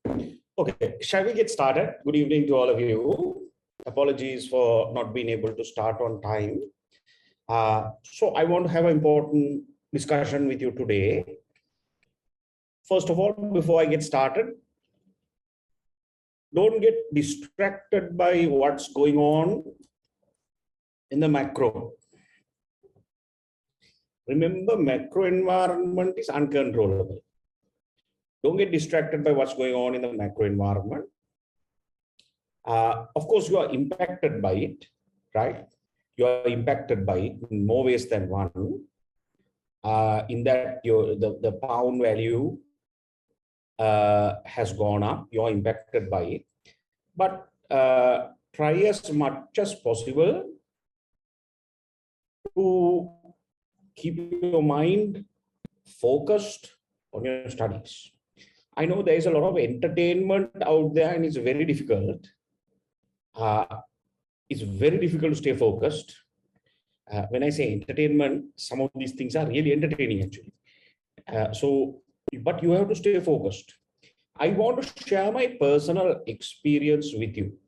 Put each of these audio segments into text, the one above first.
Okay, shall we get started? Good evening to all of you. Apologies for not being able to start on time. So I want to have an important discussion with you today. First of all, before I get started, don't get distracted by what's going on in the macro. Remember, macro environment is uncontrollable. Don't get distracted by what's going on in the macro environment. Of course, you are impacted by it, right? You are impacted by it in more ways than one. In that the pound value has gone up, you are impacted by it. But try as much as possible to keep your mind focused on your studies. I know there is a lot of entertainment out there and it's very difficult. It's very difficult to stay focused. When I say entertainment, some of these things are really entertaining actually. But you have to stay focused. I want to share my personal experience with you.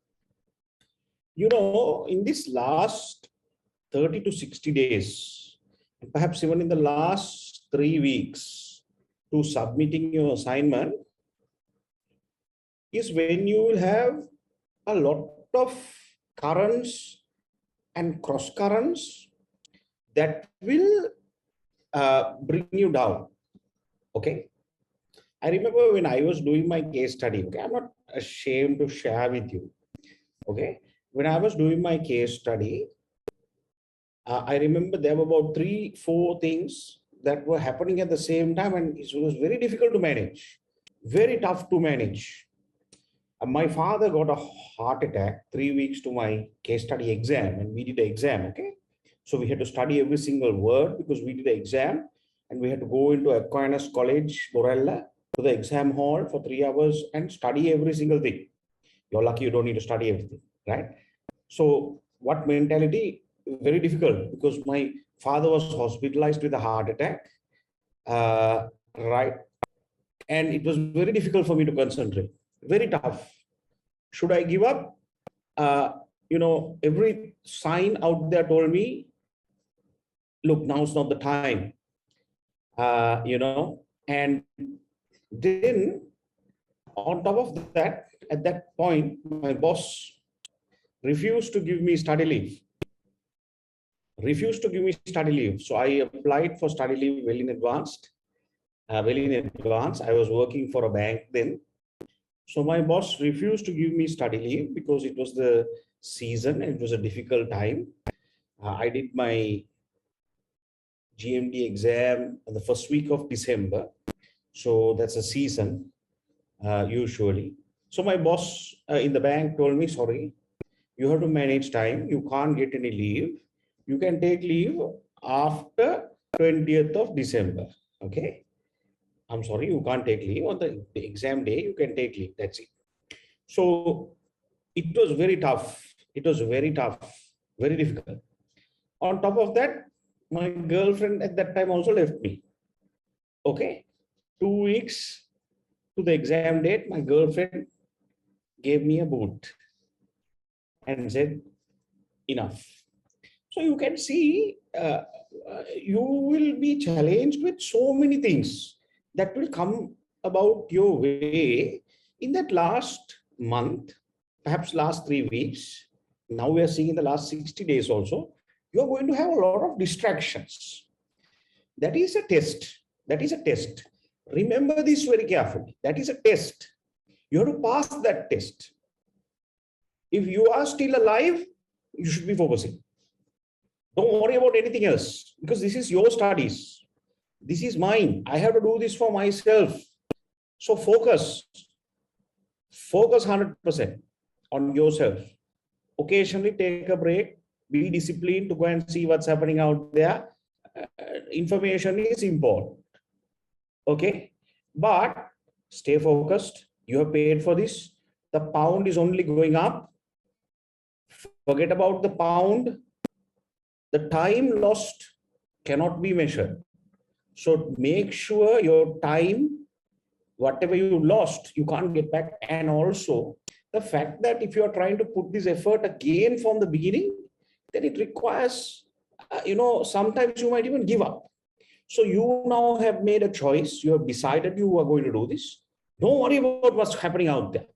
You know, in this last 30 to 60 days, perhaps even in the last 3 weeks to submitting your assignment, is when you will have a lot of currents and cross currents that will bring you down. Okay. I remember when I was doing my case study, okay, I'm not ashamed to share with you. Okay. When I was doing my case study, I remember there were about 3-4 things that were happening at the same time, and it was very difficult to manage, very tough to manage. My father got a heart attack 3 weeks to my case study exam, and we did the exam, okay? So we had to study every single word because we did the exam, and we had to go into Aquinas College, Borella, to the exam hall for 3 hours and study every single thing. You're lucky you don't need to study everything, right? So what mentality? Very difficult because my father was hospitalized with a heart attack, right? And it was very difficult for me to concentrate, very tough. Should I give up? You know, every sign out there told me, look, now's not the time, you know, and then on top of that, at that point, my boss refused to give me study leave. So I applied for study leave well in advance. I was working for a bank then. So my boss refused to give me study leave because it was the season and it was a difficult time. I did my GMD exam on the first week of December. So that's a season usually. So my boss in the bank told me, sorry, you have to manage time. You can't get any leave. You can take leave after 20th of December. Okay. I'm sorry, you can't take leave on the exam day. You can take leave. That's it. So it was very tough. It was very tough, very difficult. On top of that, my girlfriend at that time also left me. Okay. 2 weeks to the exam date, my girlfriend gave me a boot and said, enough. So you can see you will be challenged with so many things that will come about your way in that last month, perhaps last 3 weeks. Now we are seeing in the last 60 days also, you're going to have a lot of distractions. That is a test. That is a test. Remember this very carefully. That is a test. You have to pass that test. If you are still alive, you should be focusing. Don't worry about anything else because this is your studies. This is mine. I have to do this for myself. So focus. Focus 100% on yourself. Occasionally take a break. Be disciplined to go and see what's happening out there. Information is important. Okay. But stay focused. You have paid for this. The pound is only going up. Forget about the pound. The time lost cannot be measured. So make sure your time whatever you lost, you can't get back. And also the fact that if you are trying to put this effort again from the beginning, then it requires, sometimes you might even give up. So you now have made a choice. You have decided you are going to do this. Don't worry about what's happening out there.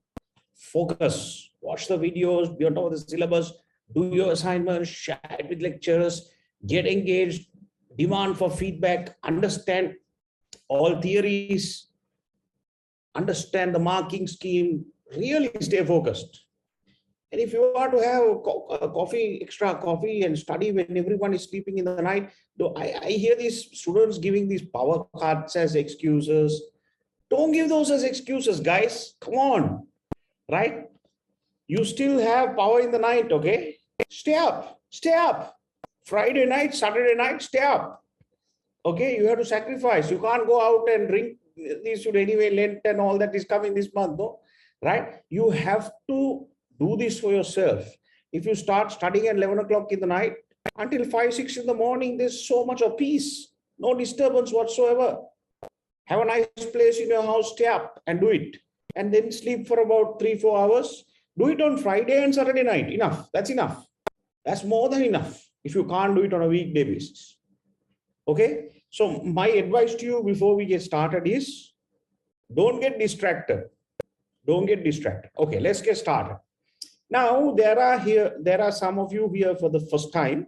Focus, watch the videos, be on top of the syllabus, do your assignments, share it with lecturers, get engaged, demand for feedback, understand all theories, understand the marking scheme, really stay focused. And if you are to have a coffee, extra coffee and study when everyone is sleeping in the night, though I hear these students giving these power cuts as excuses. Don't give those as excuses, guys. Come on, right? You still have power in the night, okay? Stay up, stay up. Friday night, Saturday night, stay up. Okay, you have to sacrifice. You can't go out and drink this should anyway, Lent and all that is coming this month, no? Right? You have to do this for yourself. If you start studying at 11 o'clock in the night, until 5, 6 in the morning, there's so much of peace, no disturbance whatsoever. Have a nice place in your house, stay up and do it. And then sleep for about 3, 4 hours. Do it on Friday and Saturday night. Enough. That's enough. That's more than enough if you can't do it on a weekday basis. Okay. So my advice to you before we get started is don't get distracted. Don't get distracted. Okay, let's get started. Now there are some of you here for the first time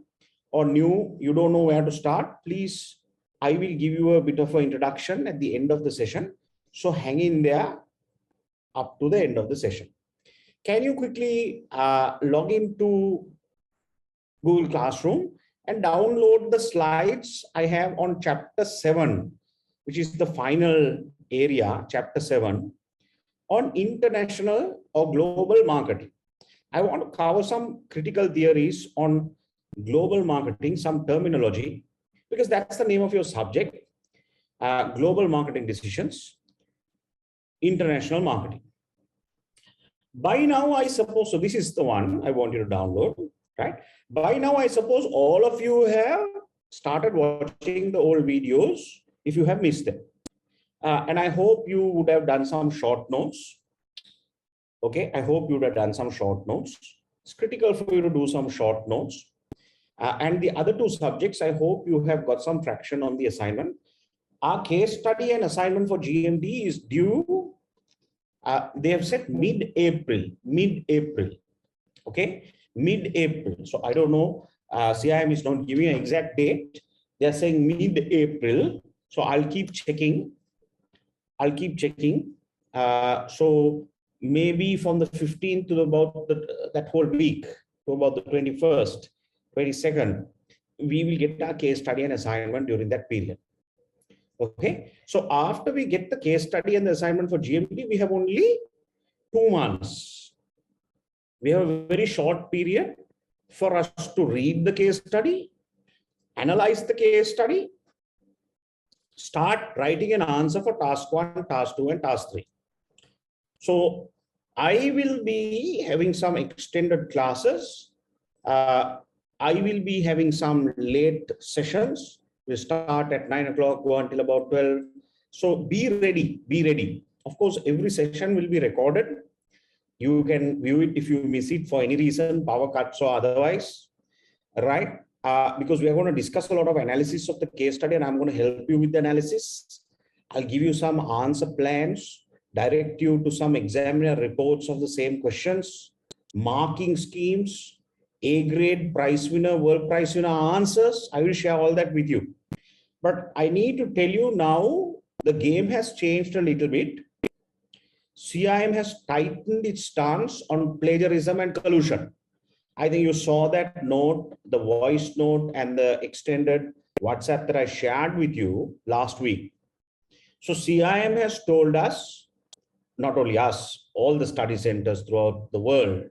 or new, you don't know where to start. Please, I will give you a bit of an introduction at the end of the session. So hang in there up to the end of the session. Can you quickly log into Google Classroom and download the slides I have on chapter 7, which is the final area, chapter 7, on international or global marketing. I want to cover some critical theories on global marketing, some terminology, because that's the name of your subject, global marketing decisions, international marketing. By now, I suppose, so this is the one I want you to download, right? By now, I suppose all of you have started watching the old videos if you have missed them. And I hope you would have done some short notes. Okay, I hope you would have done some short notes. It's critical for you to do some short notes. And the other 2 subjects, I hope you have got some traction on the assignment. Our case study and assignment for GMD is due, they have said mid-April, okay, mid-April. So I don't know, CIM is not giving an exact date. They're saying mid-April. So I'll keep checking. So maybe from the 15th to about that whole week, to about the 21st, 22nd, we will get our case study and assignment during that period. Okay, so after we get the case study and the assignment for GMT, we have only 2 months. We have a very short period for us to read the case study, analyze the case study, start writing an answer for task 1, task 2, and task 3. So I will be having some extended classes. I will be having some late sessions. We start at 9 o'clock, go until about 12. So be ready, be ready. Of course, every session will be recorded. You can view it if you miss it for any reason, power cuts or otherwise, right? Because we are going to discuss a lot of analysis of the case study and I'm going to help you with the analysis. I'll give you some answer plans, direct you to some examiner reports of the same questions, marking schemes, A-grade prize winner, world prize winner answers. I will share all that with you. But I need to tell you now, the game has changed a little bit. CIM has tightened its stance on plagiarism and collusion. I think you saw that note, the voice note and the extended WhatsApp that I shared with you last week. So CIM has told us, not only us, all the study centers throughout the world,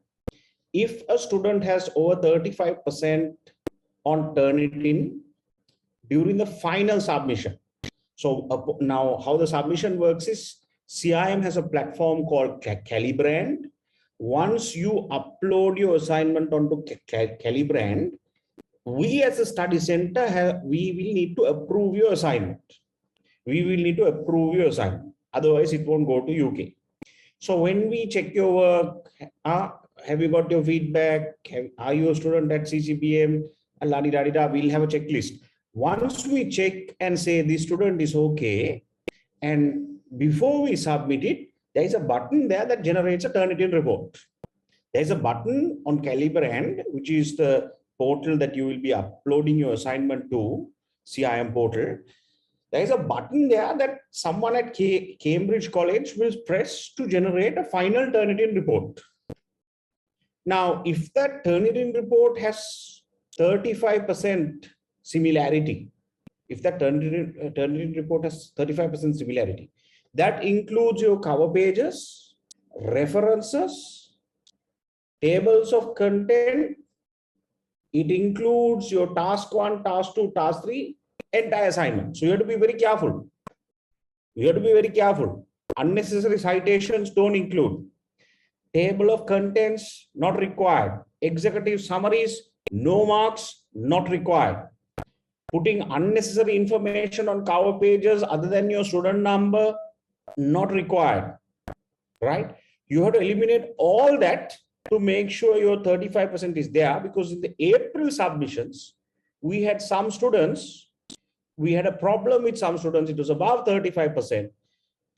if a student has over 35% on Turnitin during the final submission. So now how the submission works is CIM has a platform called Calibrand. Once you upload your assignment onto Calibrand, we as a study center we will need to approve your assignment. We will need to approve your assignment. Otherwise, it won't go to UK. So when we check your work, have you got your feedback? Are you a student at CCPM? We'll have a checklist. Once we check and say the student is okay, and before we submit it, there is a button there that generates a Turnitin report. There's a button on Caliber end, which is the portal that you will be uploading your assignment to, CIM portal. There's a button there that someone at Cambridge College will press to generate a final Turnitin report. Now, if that Turnitin report has 35% similarity, if that Turnitin report has 35% similarity, that includes your cover pages, references, tables of content. It includes your task 1, task 2, task 3, entire assignment. So you have to be very careful. You have to be very careful. Unnecessary citations don't include. Table of contents, not required. Executive summaries, no marks, not required. Putting unnecessary information on cover pages other than your student number, not required. Right? You have to eliminate all that to make sure your 35% is there, because in the April submissions, we had some students, we had a problem with some students, it was above 35%.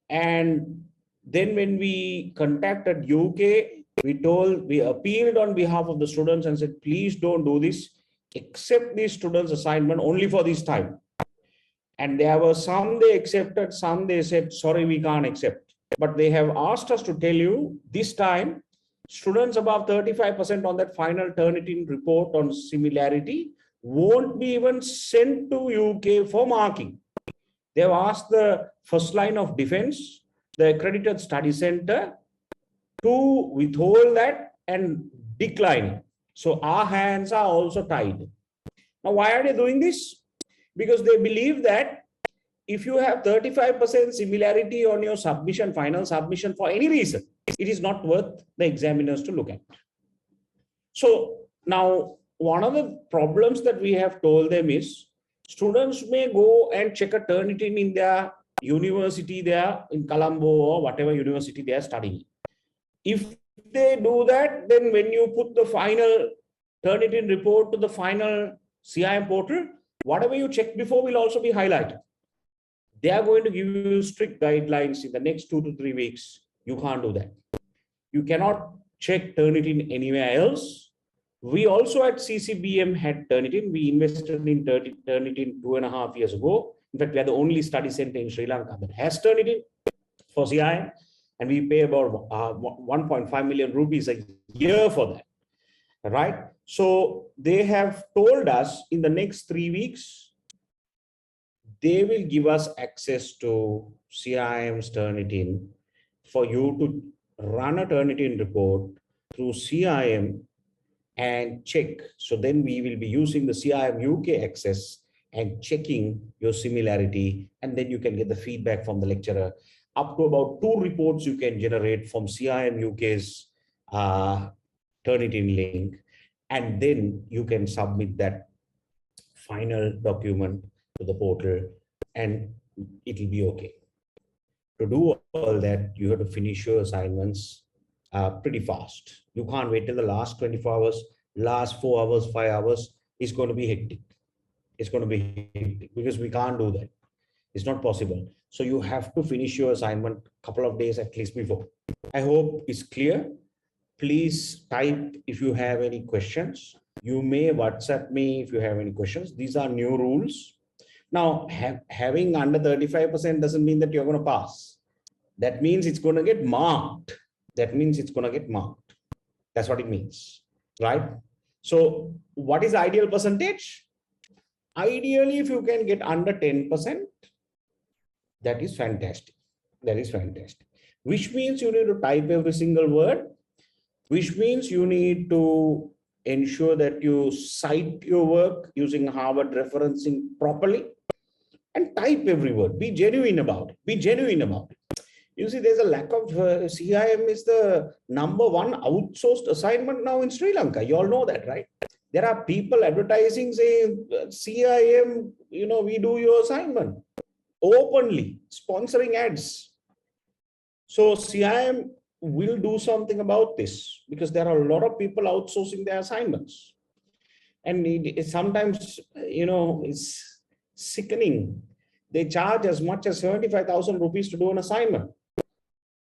And then when we contacted UK, we appealed on behalf of the students and said, please don't do this, accept these students' assignment only for this time. And there were some they accepted, some they said, sorry, we can't accept. But they have asked us to tell you this time, students above 35% on that final Turnitin report on similarity won't be even sent to UK for marking. They've asked the first line of defense, the accredited study center, to withhold that and decline it. So our hands are also tied. Now, why are they doing this? Because they believe that if you have 35% similarity on your submission, final submission for any reason, it is not worth the examiners to look at. So now, one of the problems that we have told them is students may go and check a Turnitin in their university there in Colombo or whatever university they are studying. If they do that, then when you put the final Turnitin report to the final CIM portal, whatever you checked before will also be highlighted. They are going to give you strict guidelines in the next 2 to 3 weeks. You can't do that. You cannot check Turnitin anywhere else. We also at CCBM had Turnitin. We invested in Turnitin 2.5 years ago. In fact, we are the only study center in Sri Lanka that has Turnitin for CIM. And we pay about 1.5 million rupees a year for that. Right? So they have told us in the next 3 weeks, they will give us access to CIM's Turnitin for you to run a Turnitin report through CIM and check. So then we will be using the CIM UK access and checking your similarity, and then you can get the feedback from the lecturer. Up to about 2 reports you can generate from CIM UK's Turnitin link, and then you can submit that final document to the portal and it will be okay. To do all that, you have to finish your assignments pretty fast. You can't wait till the last 24 hours, last 4 hours, 5 hours. It's going to be hectic. It's going to be hectic because we can't do that. It's not possible. So you have to finish your assignment a couple of days at least before. I hope it's clear. Please type if you have any questions. You may WhatsApp me if you have any questions. These are new rules. Now, having under 35% doesn't mean that you're going to pass. That means it's going to get marked. That means it's going to get marked. That's what it means, right? So what is the ideal percentage? Ideally, if you can get under 10%, that is fantastic. That is fantastic. Which means you need to type every single word, which means you need to ensure that you cite your work using Harvard referencing properly and type every word. Be genuine about it. Be genuine about it. You see, there's a lack of CIM is the #1 outsourced assignment now in Sri Lanka. You all know that, right? There are people advertising saying CIM, we do your assignment openly, sponsoring ads. So CIM will do something about this because there are a lot of people outsourcing their assignments. And sometimes, it's sickening. They charge as much as 75,000 rupees to do an assignment,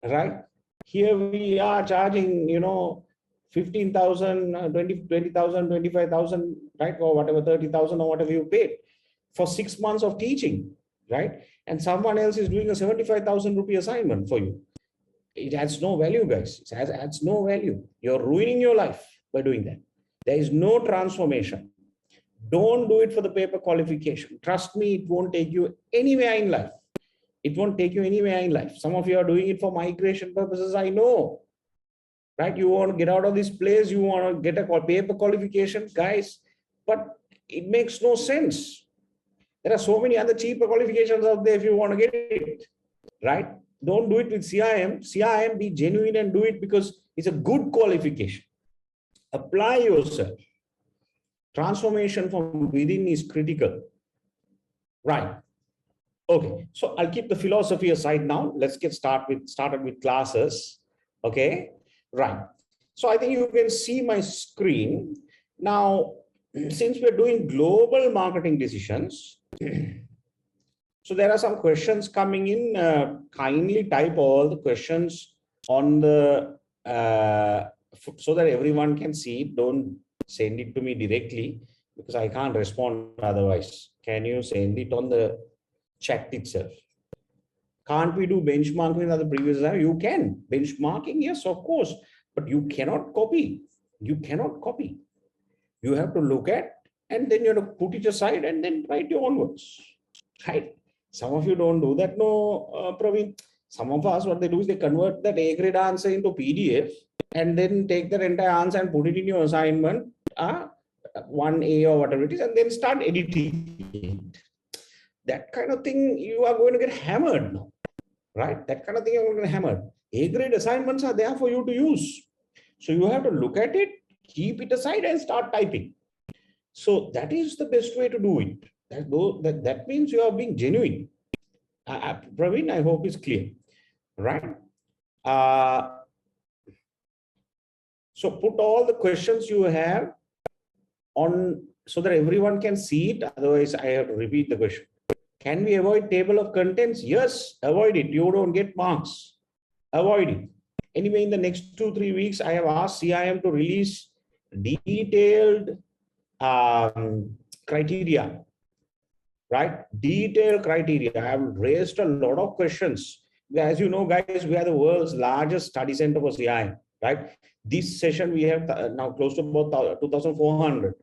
right? Here we are charging, 15,000, 20,000, 25,000, right? Or whatever, 30,000 or whatever you paid for 6 months of teaching, right? And someone else is doing a 75,000 rupee assignment for you. It adds no value, guys. It adds no value. You're ruining your life by doing that. There is no transformation. Don't do it for the paper qualification. Trust me, it won't take you anywhere in life. It won't take you anywhere in life. Some of you are doing it for migration purposes, I know. Right? You want to get out of this place, you want to get a paper qualification, guys, but it makes no sense. There are so many other cheaper qualifications out there if you want to get it, right? Don't do it with CIM. CIM, be genuine and do it because it's a good qualification. Apply yourself. Transformation from within is critical, right? Okay, so I'll keep the philosophy aside now. Let's get started with classes. Okay, right. So I think you can see my screen now. Since we're doing global marketing decisions, so there are some questions coming in. Kindly type all the questions on the so that everyone can see it. Don't send it to me directly because I can't respond otherwise. Can you send it on the chat itself? Can't we do benchmarking with other previous? You can. Benchmarking, yes, of course, but you cannot copy. You cannot copy. You have to look at and then you have to put it aside and then write your own words. Right? Some of you don't do that, no, Praveen. Some of us, what they do is they convert that A grade answer into PDF and then take that entire answer and put it in your assignment, 1A or whatever it is, and then start editing it. That kind of thing, you are going to get hammered now, right? That kind of thing, you're going to get hammered. A grade assignments are there for you to use. So you have to look at it, keep it aside and start typing. So that is the best way to do it. That means you are being genuine. Praveen, I hope it's clear, right? So put all the questions you have on so that everyone can see it. Otherwise, I have to repeat the question. Can we avoid table of contents? Yes, avoid it. You don't get marks. Avoid it. Anyway, in the next 2-3 weeks, I have asked CIM to release detailed criteria, right? Detailed criteria. I have raised a lot of questions. As you know, guys, we are the world's largest study center for CIM, right? This session, we have now close to about 2,400,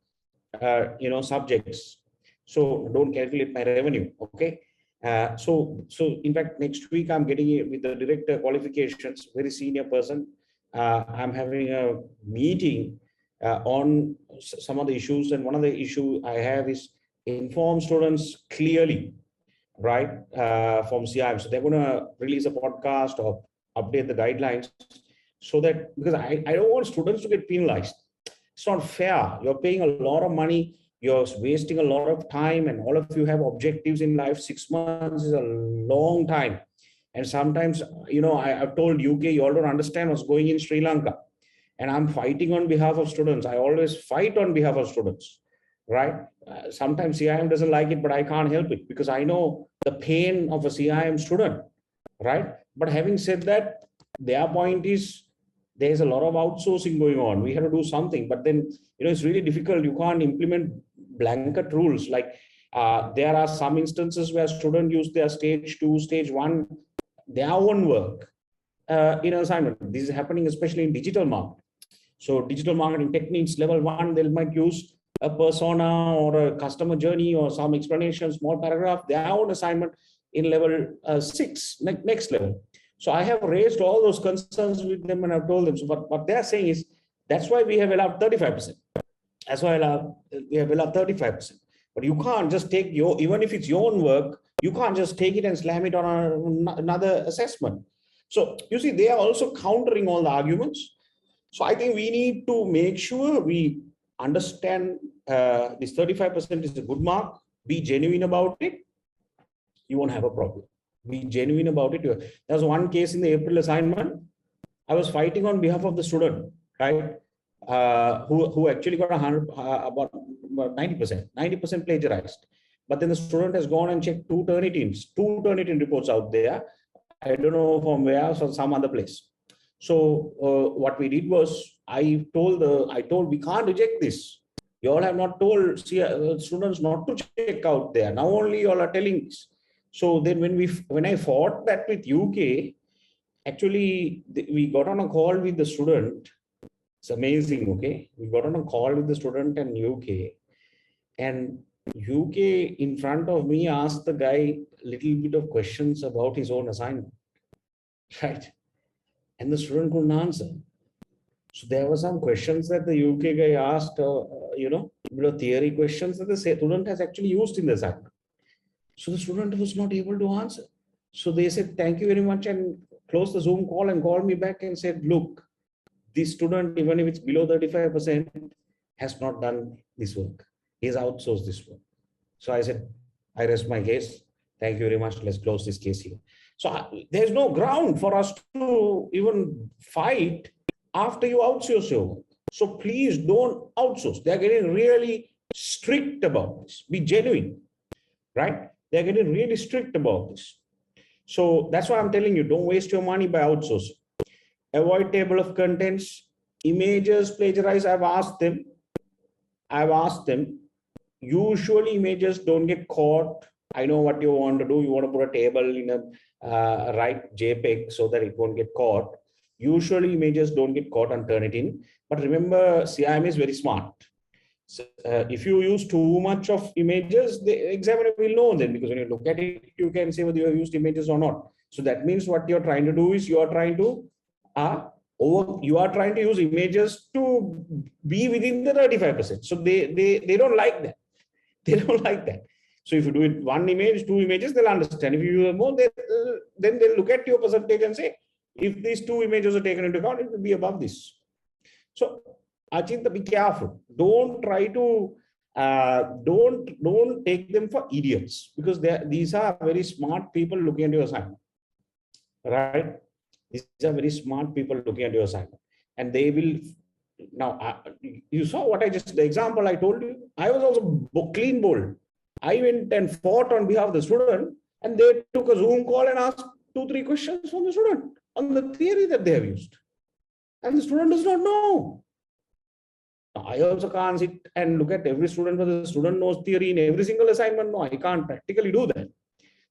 subjects. So don't calculate my revenue, okay? So in fact, next week I'm getting it with the director qualifications, very senior person. I'm having a meeting on some of the issues, and one of the issue I have is inform students clearly, right, from CIM. So they're going to release a podcast or update the guidelines so that, because I don't want students to get penalized. It's not fair. You're paying a lot of money. You're wasting a lot of time, and all of you have objectives in life. 6 months is a long time. And sometimes, I've told UK, you all don't understand what's going in Sri Lanka. And I'm fighting on behalf of students. I always fight on behalf of students, right? Sometimes CIM doesn't like it, but I can't help it because I know the pain of a CIM student, right? But having said that, their point is there's a lot of outsourcing going on. We have to do something, but then, it's really difficult. You can't implement blanket rules. Like there are some instances where students use their stage 2, stage 1, their own work in an assignment. This is happening especially in digital marketing. So digital marketing techniques, level 1, they might use a persona or a customer journey or some explanation, small paragraph, their own assignment in level 6, next level. So I have raised all those concerns with them and I've told them. So what they're saying is, that's why we have allowed 35%. That's why we have allowed 35%. But you can't just take even if it's your own work, you can't just take it and slam it on another assessment. So you see, they are also countering all the arguments. So I think we need to make sure we understand this 35% is a good mark, be genuine about it. You won't have a problem. Be genuine about it. There was one case in the April assignment. I was fighting on behalf of the student, right? Who actually got about 90% plagiarized. But then the student has gone and checked two Turnitin reports out there. I don't know from where, from some other place. So what we did was, I told we can't reject this. You all have not told students not to check out there. Now only you all are telling this. So then when I fought that with UK, actually we got on a call with the student. It's amazing. Okay, we got on a call with the student in UK, and UK in front of me asked the guy a little bit of questions about his own assignment, right? And the student couldn't answer. So there were some questions that the UK guy asked, theory questions that the student has actually used in the assignment. So the student was not able to answer. So they said, thank you very much, and closed the Zoom call and called me back and said, look, this student, even if it's below 35%, has not done this work. He's outsourced this work. So I said, I rest my case. Thank you very much. Let's close this case here. So there's no ground for us to even fight after you outsource your work. So please don't outsource. They're getting really strict about this. Be genuine, right? They're getting really strict about this. So that's why I'm telling you, don't waste your money by outsourcing. Avoid table of contents, images plagiarized. I've asked them. Usually images don't get caught. I know what you want to do. You want to put a table in a right JPEG so that it won't get caught. Usually images don't get caught on Turnitin. But remember, CIM is very smart. So, if you use too much of images, the examiner will know then, because when you look at it, you can say whether you have used images or not. So that means what you're trying to do is you are trying to use images to be within the 35%. So they don't like that. They don't like that. So if you do it one image, two images, they'll understand. If you use more, then they'll look at your percentage and say, if these two images are taken into account, it will be above this. So Achinta, be careful. Don't try to don't take them for idiots, because these are very smart people looking at your assignment, right? These are very smart people looking at your assignment, and they will. Now, you saw what the example I told you. I was also clean bold. I went and fought on behalf of the student, and they took a Zoom call and asked 2-3 questions from the student on the theory that they have used, and the student does not know. I also can't sit and look at every student whether the student knows theory in every single assignment. No, I can't practically do that.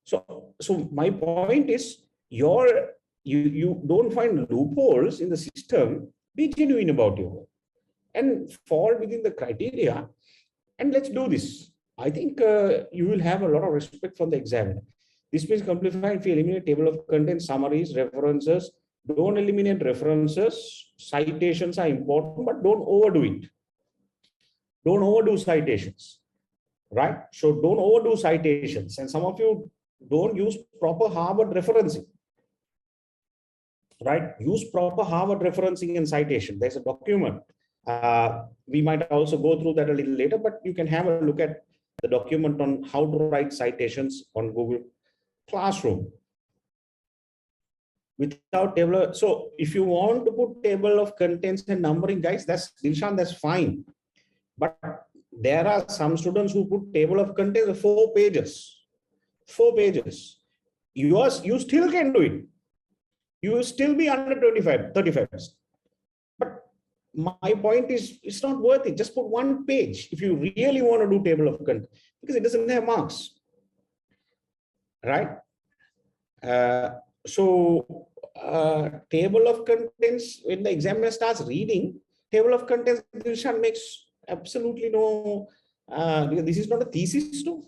So my point is, you don't find loopholes in the system. Be genuine about your work and fall within the criteria, and let's do this. I think you will have a lot of respect from the examiner. This means simplify if you eliminate table of contents, summaries, references. Don't eliminate references. Citations are important, but don't overdo it. Don't overdo citations, right? So don't overdo citations. And some of you don't use proper Harvard referencing, right? Use proper Harvard referencing and citation. There's a document. We might also go through that a little later, but you can have a look at the document on how to write citations on Google Classroom. Without table. So if you want to put table of contents and numbering, guys, that's fine. But there are some students who put table of contents of 4 pages. 4 pages. You still can do it. You will still be under 35%. But my point is, it's not worth it. Just put 1 page if you really want to do table of contents, because it doesn't have marks, right? Table of contents, when the examiner starts reading, table of contents makes absolutely no, because this is not a thesis too.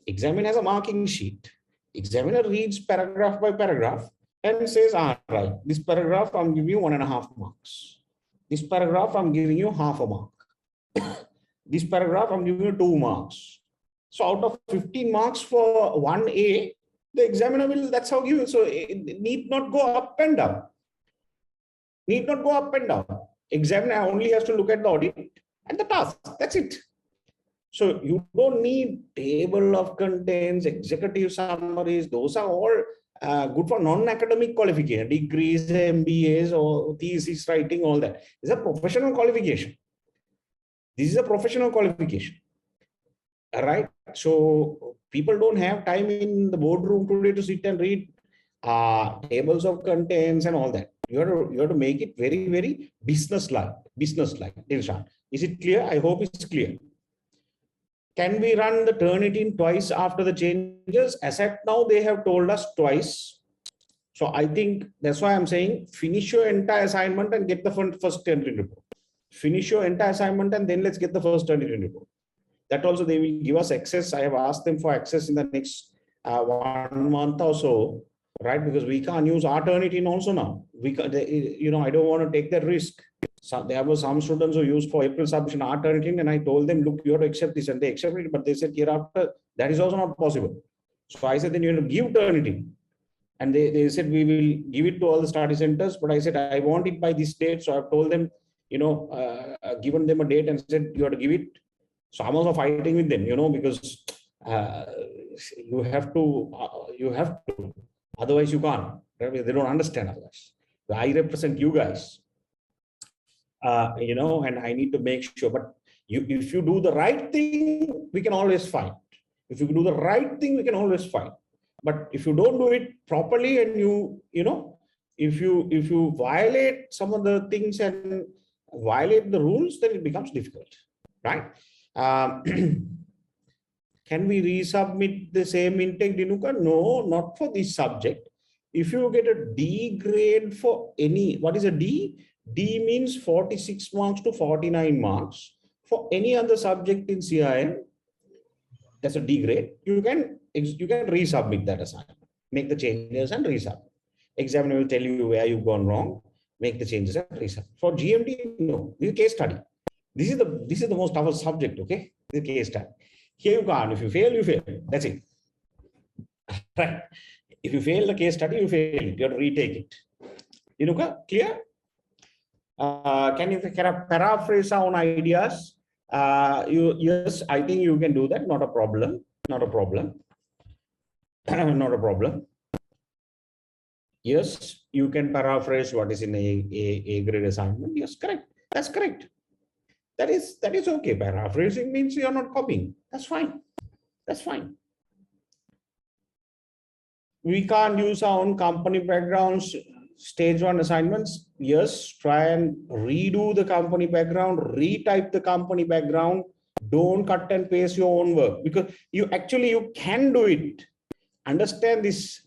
Examiner has a marking sheet. Examiner reads paragraph by paragraph and says, right, this paragraph I'm giving you 1.5 marks. This paragraph I'm giving you half a mark. This paragraph I'm giving you 2 marks. So out of 15 marks for 1A, the examiner will, that's how give it. So it need not go up and down. Need not go up and down. Examiner only has to look at the audit and the task. That's it. So you don't need table of contents, executive summaries. Those are all good for non-academic qualification, degrees, MBAs, or thesis writing, all that. It's a professional qualification. This is a professional qualification. All right. So people don't have time in the boardroom today to sit and read tables of contents and all that. You have to make it very, very business-like. Business-like. Dilshan, is it clear? I hope it's clear. Can we run the Turnitin twice after the changes? As at now, they have told us twice. So I think that's why I'm saying finish your entire assignment and get the first Turnitin report. Finish your entire assignment and then let's get the first Turnitin report. That also they will give us access. I have asked them for access in the next 1 month or so, right? Because we can't use our Turnitin also now. We can, I don't want to take that risk. So there were some students who used for April submission our Turnitin, and I told them, look, you have to accept this, and they accepted it, but they said hereafter that is also not possible. So I said, then you have to give Turnitin. And they said, we will give it to all the study centers, but I said, I want it by this date. So I've told them, given them a date and said, you have to give it. So I'm also fighting with them, because you have to, otherwise you can't. Right? They don't understand otherwise. I represent you guys, and I need to make sure. But if you do the right thing, we can always fight. If you do the right thing, we can always fight. But if you don't do it properly and if you violate some of the things and violate the rules, then it becomes difficult, right? Can we resubmit the same intake, Dinuka? No, not for this subject. If you get a D grade for any, what is a D? D means 46 marks to 49 marks. For any other subject in CIM, that's a D grade. You can resubmit that assignment, make the changes and resubmit. Examiner will tell you where you've gone wrong, make the changes and resubmit. For GMT, no, this is a case study. This is the most toughest subject, okay? This is a case study. Here you can't. If you fail, you fail. That's it. Right. If you fail the case study, you fail it. You have to retake it. Dinuka, clear? Can you paraphrase our ideas? Yes, I think you can do that. Not a problem. Not a problem. Not a problem. Yes, you can paraphrase what is in a grade assignment. Yes, correct. That's correct. That is okay. Paraphrasing means you're not copying. That's fine. That's fine. We can't use our own company backgrounds, stage 1 assignments. Yes, try and redo the company background, retype the company background. Don't cut and paste your own work, because you can do it. Understand this,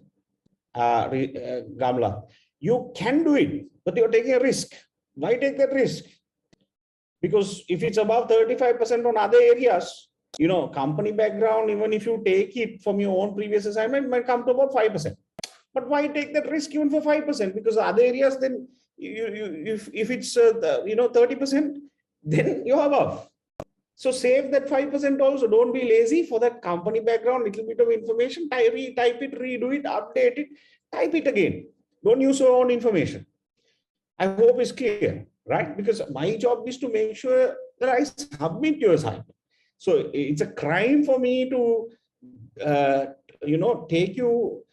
Gamla. You can do it, but you're taking a risk. Why take that risk? Because if it's above 35% on other areas, company background, even if you take it from your own previous assignment, might come to about 5%. But why take that risk even for 5%? Because other areas, then if it's 30%, then you're above. So save that 5% also. Don't be lazy for that company background, little bit of information, type it, redo it, update it, type it again. Don't use your own information. I hope it's clear, right? Because my job is to make sure that I submit your assignment. So it's a crime for me to, take you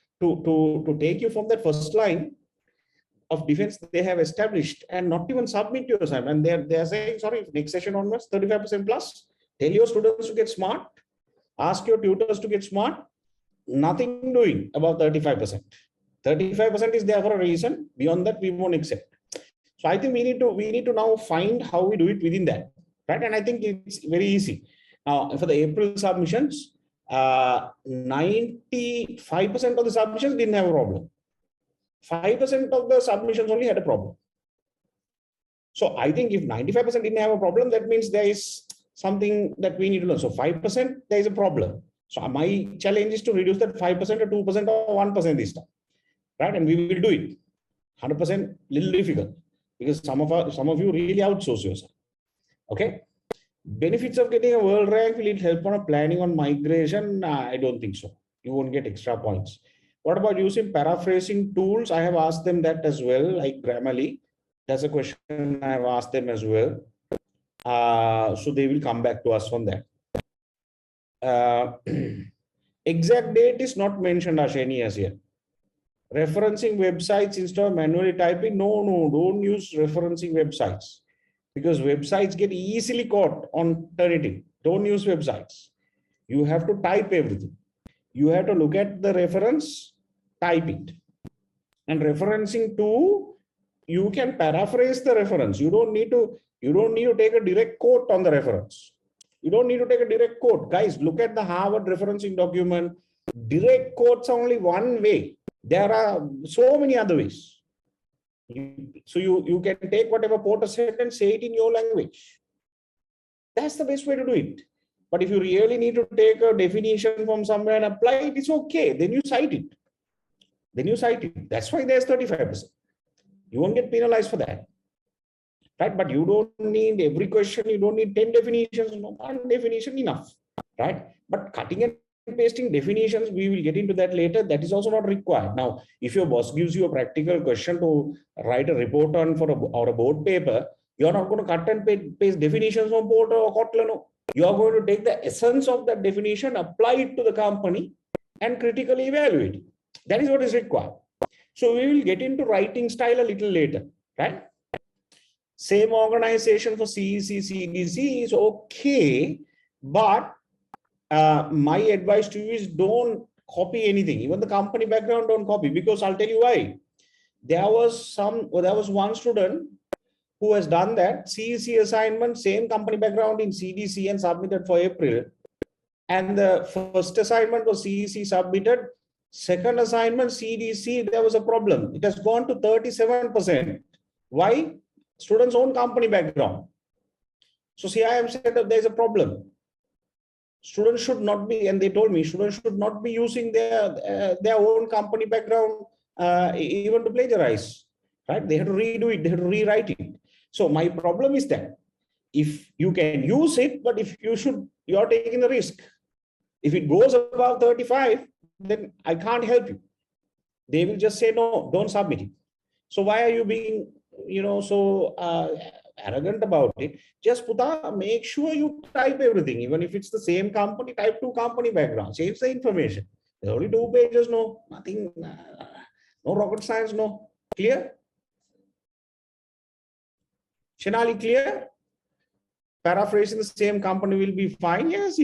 take you from that first line of defense they have established and not even submit your assignment. And they're saying, sorry, next session onwards, 35% plus. Tell your students to get smart. Ask your tutors to get smart. Nothing doing about 35%. 35% is there for a reason. Beyond that, we won't accept. So I think we need to now find how we do it within that, right? And I think it's very easy. Now, for the April submissions, 95% of the submissions didn't have a problem. 5% of the submissions only had a problem. So I think if 95% didn't have a problem, that means there is something that we need to learn. So 5%, there is a problem. So my challenge is to reduce that 5% or 2% or 1% this time, right? And we will do it. 100% little difficult, because some of you really outsource yourself. Okay. Benefits of getting a world rank, will it help on a planning on migration? I don't think so. You won't get extra points. What about using paraphrasing tools? I have asked them that as well, like Grammarly. That's a question I have asked them as well. So they will come back to us on that. exact date is not mentioned, Asheni, as here. Referencing websites instead of manually typing. No, don't use referencing websites because websites get easily caught on Turnitin. Don't use websites. You have to type everything. You have to look at the reference, type it. And referencing to, you can paraphrase the reference. You don't need to take a direct quote on the reference. You don't need to take a direct quote. Guys, look at the Harvard referencing document. Direct quotes are only one way. There are so many other ways. So you can take whatever Porter said and say it in your language. That's the best way to do it. But if you really need to take a definition from somewhere and apply it, it's okay. Then you cite it. That's why there's 35%. You won't get penalized for that. Right? But you don't need every question. You don't need 10 definitions. No, one definition enough. Right? But cutting and pasting definitions, we will get into that later. That is also not required. Now, if your boss gives you a practical question to write a report on or a board paper, you're not going to cut and paste definitions from Porter or Kotler. No. You are going to take the essence of that definition, apply it to the company, and critically evaluate it. That is what is required. So we will get into writing style a little later, right? Same organization for CEC, CDC is okay, but my advice to you is don't copy anything. Even the company background, don't copy, because I'll tell you why. There was one student who has done that CEC assignment, same company background in CDC, and submitted for April. And the first assignment was CEC submitted. Second assignment, CDC, there was a problem. It has gone to 37%. Why? Students' own company background. So CIM said that there's a problem. Students should not be, and they told me, students should not be using their own company background even to plagiarize. Right? They have to redo it, they have to rewrite it. So my problem is that if you can use it, but if you are taking the risk. If it goes above 35, then I can't help you. They will just say, no, don't submit it. So why are you being, so arrogant about it? Just make sure you type everything. Even if it's the same company, type 2 company background, change the information. There's only 2 pages, no, nothing, no rocket science, no. Clear? Shenali, clear? Paraphrasing the same company will be fine. Yes.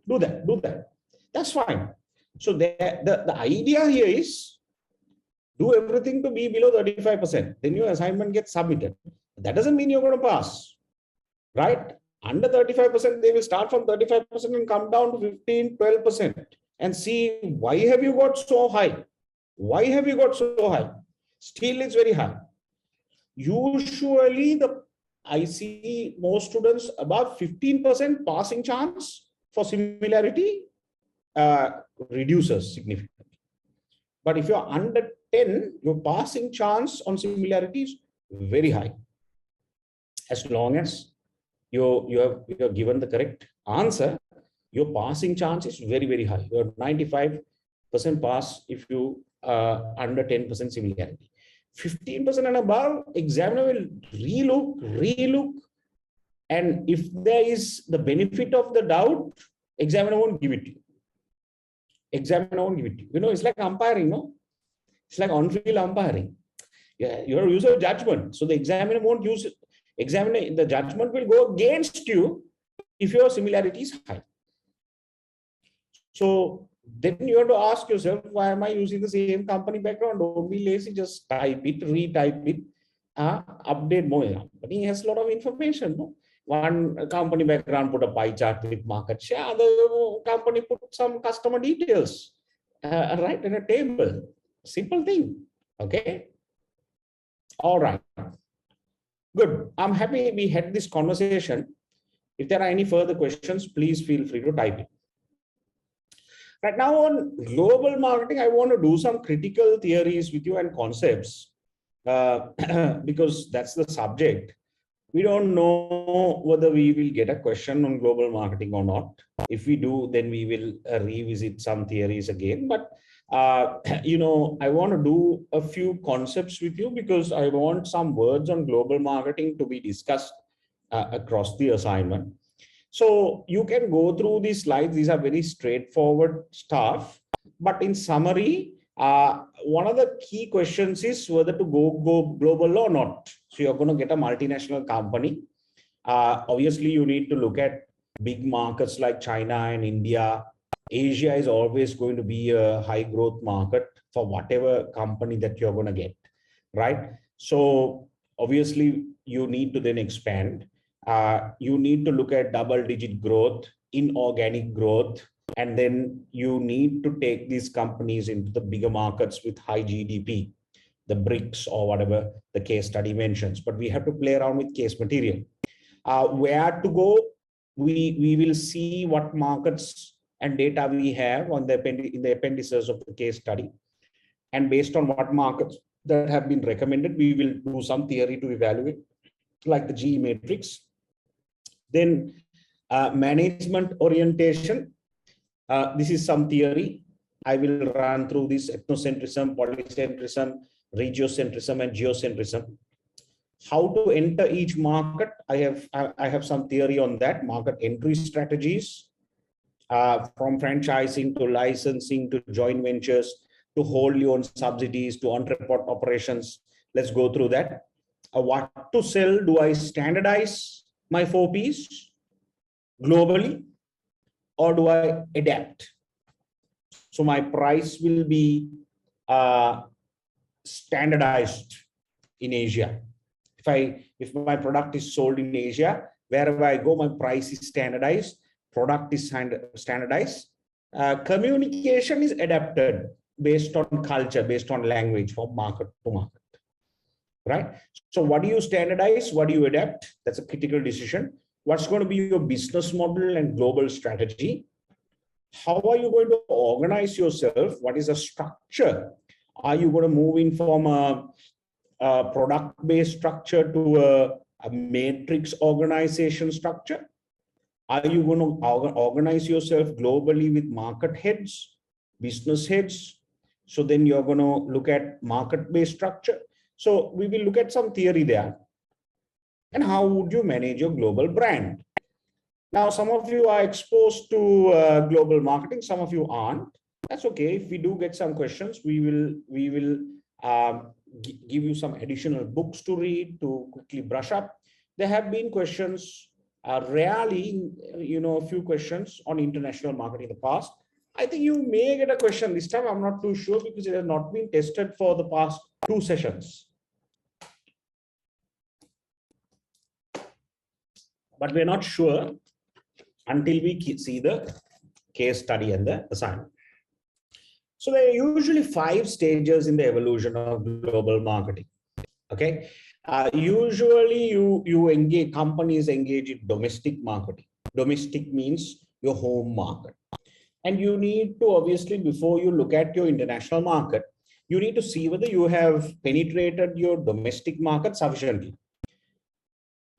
Do that. That's fine. So the idea here is do everything to be below 35%. Then your assignment gets submitted. That doesn't mean you're going to pass, right? Under 35%, they will start from 35% and come down to 15, 12% and see why have you got so high? Why have you got so high? Still, it's very high. Usually, I see most students above 15% passing chance for similarity reduces significantly. But if you're under 10, your passing chance on similarity is very high. As long as you have given the correct answer, your passing chance is very, very high. You're 95% pass if you under 10% similarity. 15% and above, examiner will relook, and if there is the benefit of the doubt, examiner won't give it to you. It's like umpiring, no? It's like on-field umpiring. Yeah, you have to use a judgment. So the examiner won't use it. The judgment will go against you if your similarity is high. So then you have to ask yourself, why am I using the same company background? Don't be lazy, just type it, retype it, update more. Company has a lot of information. No? One company background put a pie chart with market share, other company put some customer details, right, in a table. Simple thing. Okay. All right. Good. I'm happy we had this conversation. If there are any further questions, please feel free to type it. Right now on global marketing, I want to do some critical theories with you and concepts because that's the subject. We don't know whether we will get a question on global marketing or not. If we do, then we will revisit some theories again. But, I want to do a few concepts with you because I want some words on global marketing to be discussed across the assignment. So you can go through these slides. These are very straightforward stuff. But in summary, one of the key questions is whether to go global or not. So you're going to get a multinational company. Obviously, you need to look at big markets like China and India. Asia is always going to be a high growth market for whatever company that you're going to get, right? So obviously, you need to then expand. You need to look at double-digit growth, inorganic growth, and then you need to take these companies into the bigger markets with high GDP, the BRICS or whatever the case study mentions. But we have to play around with case material. Where to go, we will see what markets and data we have on in the appendices of the case study. And based on what markets that have been recommended, we will do some theory to evaluate, like the G matrix. Then management orientation. This is some theory. I will run through this: ethnocentrism, polycentrism, regiocentrism, and geocentrism. How to enter each market. I have some theory on that. Market entry strategies, from franchising to licensing to joint ventures to wholly owned subsidies to entrepot operations. Let's go through that. What to sell? Do I standardize my 4Ps globally, or do I adapt? So my price will be standardized in Asia. If my product is sold in Asia, wherever I go, my price is standardized, product is standardized. Communication is adapted based on culture, based on language, from market to market, right? So what do you standardize? What do you adapt? That's a critical decision. What's going to be your business model and global strategy? How are you going to organize yourself? What is the structure? Are you going to move in from a product-based structure to a matrix organization structure? Are you going to organize yourself globally with market heads, business heads? So then you're going to look at market-based structure. So we will look at some theory there. And how would you manage your global brand? Now, some of you are exposed to global marketing, some of you aren't. That's okay. If we do get some questions, we will give you some additional books to read to quickly brush up. There have been questions, rarely, a few questions on international marketing in the past. I think you may get a question this time. I'm not too sure because it has not been tested for the past 2 sessions. But we're not sure until we see the case study and the assignment. So there are usually 5 stages in the evolution of global marketing. Okay. Usually companies engage in domestic marketing. Domestic means your home market. And you need to, obviously, before you look at your international market, you need to see whether you have penetrated your domestic market sufficiently.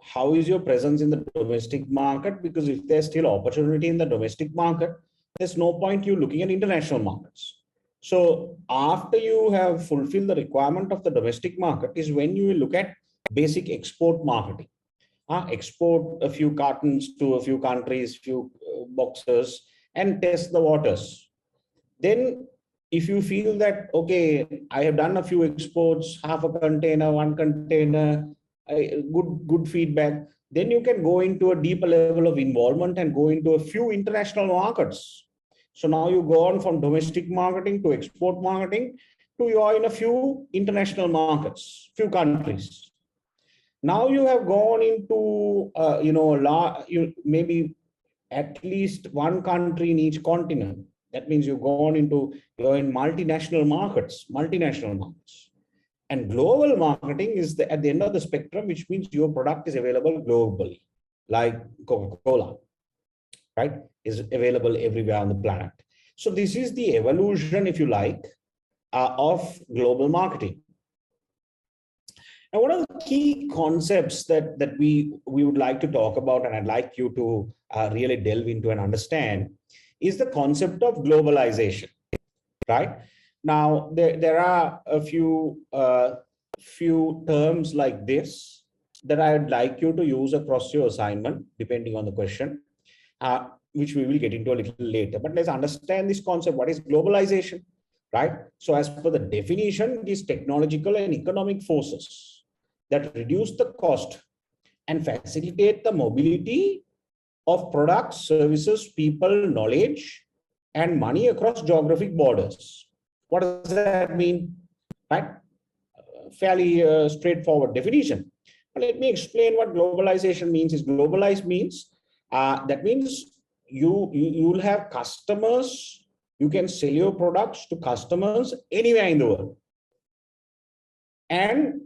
How is your presence in the domestic market? Because if there's still opportunity in the domestic market, there's no point you looking at international markets. So after you have fulfilled the requirement of the domestic market is when you will look at basic export marketing. Export a few cartons to a few countries, few boxes, and test the waters. Then if you feel that, okay, I have done a few exports, half a container, 1 container, good feedback, then you can go into a deeper level of involvement and go into a few international markets. So now you go on from domestic marketing to export marketing to you are in a few international markets, few countries. Now you have gone into, maybe at least 1 country in each continent. That means you're in multinational markets. And global marketing is at the end of the spectrum, which means your product is available globally, like Coca-Cola, right? Is available everywhere on the planet. So this is the evolution, if you like, of global marketing. Now, one of the key concepts that we would like to talk about, and I'd like you to really delve into and understand, is the concept of globalization, right? Now, there are a few terms like this that I'd like you to use across your assignment, depending on the question. which we will get into a little later. But let's understand this concept. What is globalization, right? So as per the definition, it is technological and economic forces that reduce the cost and facilitate the mobility of products, services, people, knowledge, and money across geographic borders. What does that mean? Right? Fairly straightforward definition. But let me explain what globalization means. Is globalize means that means you will have customers. You can sell your products to customers anywhere in the world. And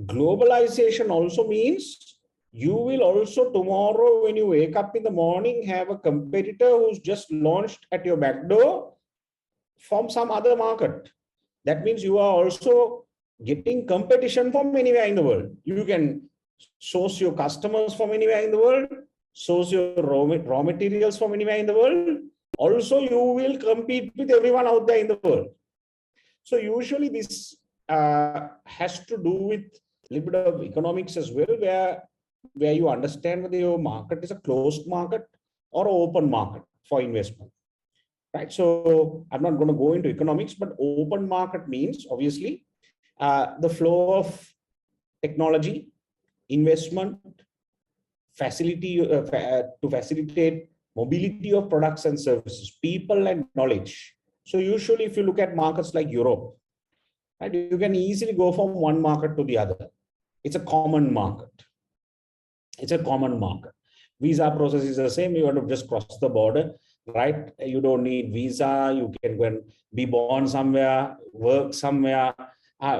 globalization also means you will also tomorrow when you wake up in the morning have a competitor who's just launched at your back door from some other market. That means you are also getting competition from anywhere in the world. You can source your customers from anywhere in the world, source your raw materials from anywhere in the world. Also, you will compete with everyone out there in the world. So usually this has to do with a little bit of economics as well, where you understand whether your market is a closed market or an open market for investment. Right. So I'm not going to go into economics, but open market means obviously the flow of technology, investment, facility to facilitate mobility of products and services, people and knowledge. So usually if you look at markets like Europe, right, you can easily go from one market to the other. It's a common market. It's a common market. Visa process is the same. You want to just cross the border, right? You don't need visa. You can go and be born somewhere, work somewhere.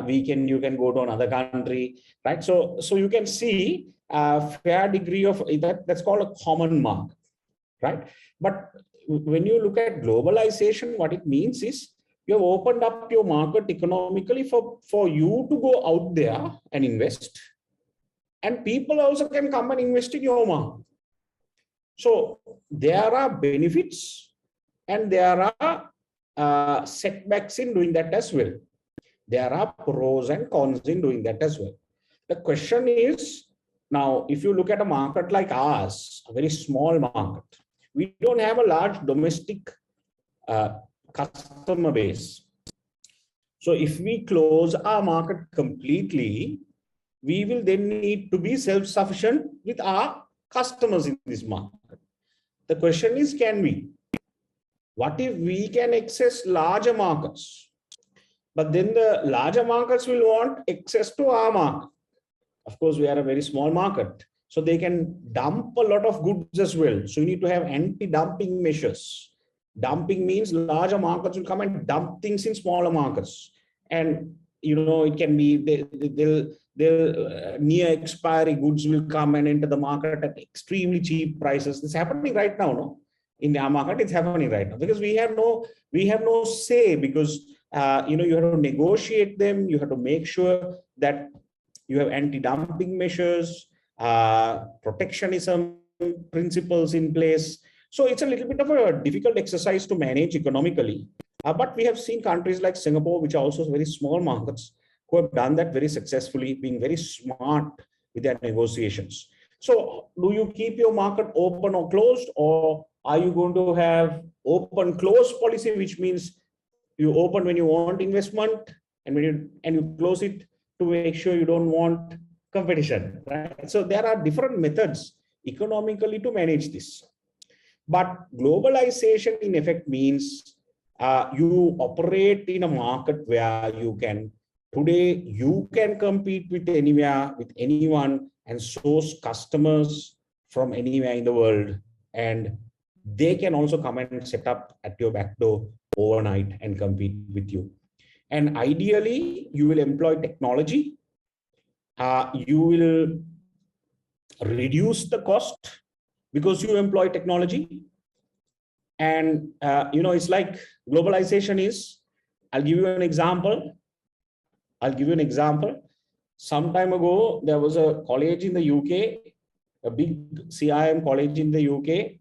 You can go to another country, right? So you can see a fair degree of that. That's called a common market, right? But when you look at globalization, what it means is you have opened up your market economically for you to go out there and invest. And people also can come and invest in your market. So there are benefits and there are setbacks in doing that as well. There are pros and cons in doing that as well. The question is, now, if you look at a market like ours, a very small market, we don't have a large domestic customer base. So if we close our market completely, we will then need to be self-sufficient with our customers in this market. The question is, can we? What if we can access larger markets? But then the larger markets will want access to our market. Of course, we are a very small market, so they can dump a lot of goods as well. So you need to have anti-dumping measures. Dumping means larger markets will come and dump things in smaller markets. And, you know, it can be, they'll near expiry goods will come and enter the market at extremely cheap prices. It's happening right now, no? In our market, it's happening right now because we have no say, because you know, you have to negotiate them. You have to make sure that you have anti-dumping measures, protectionism principles in place. So it's a little bit of a difficult exercise to manage economically. But we have seen countries like Singapore, which are also very small markets, who have done that very successfully, being very smart with their negotiations. So do you keep your market open or closed, or are you going to have open-close policy, which means you open when you want investment and when you close it to make sure you don't want competition, right? So there are different methods economically to manage this. But globalization in effect means you operate in a market where you can, today you can compete with anywhere, with anyone, and source customers from anywhere in the world. And they can also come and set up at your back door overnight and compete with you. And ideally, you will employ technology. You will reduce the cost because you employ technology. And, you know, it's like globalization is, I'll give you an example. Some time ago, there was a college in the UK, a big CIM college in the UK,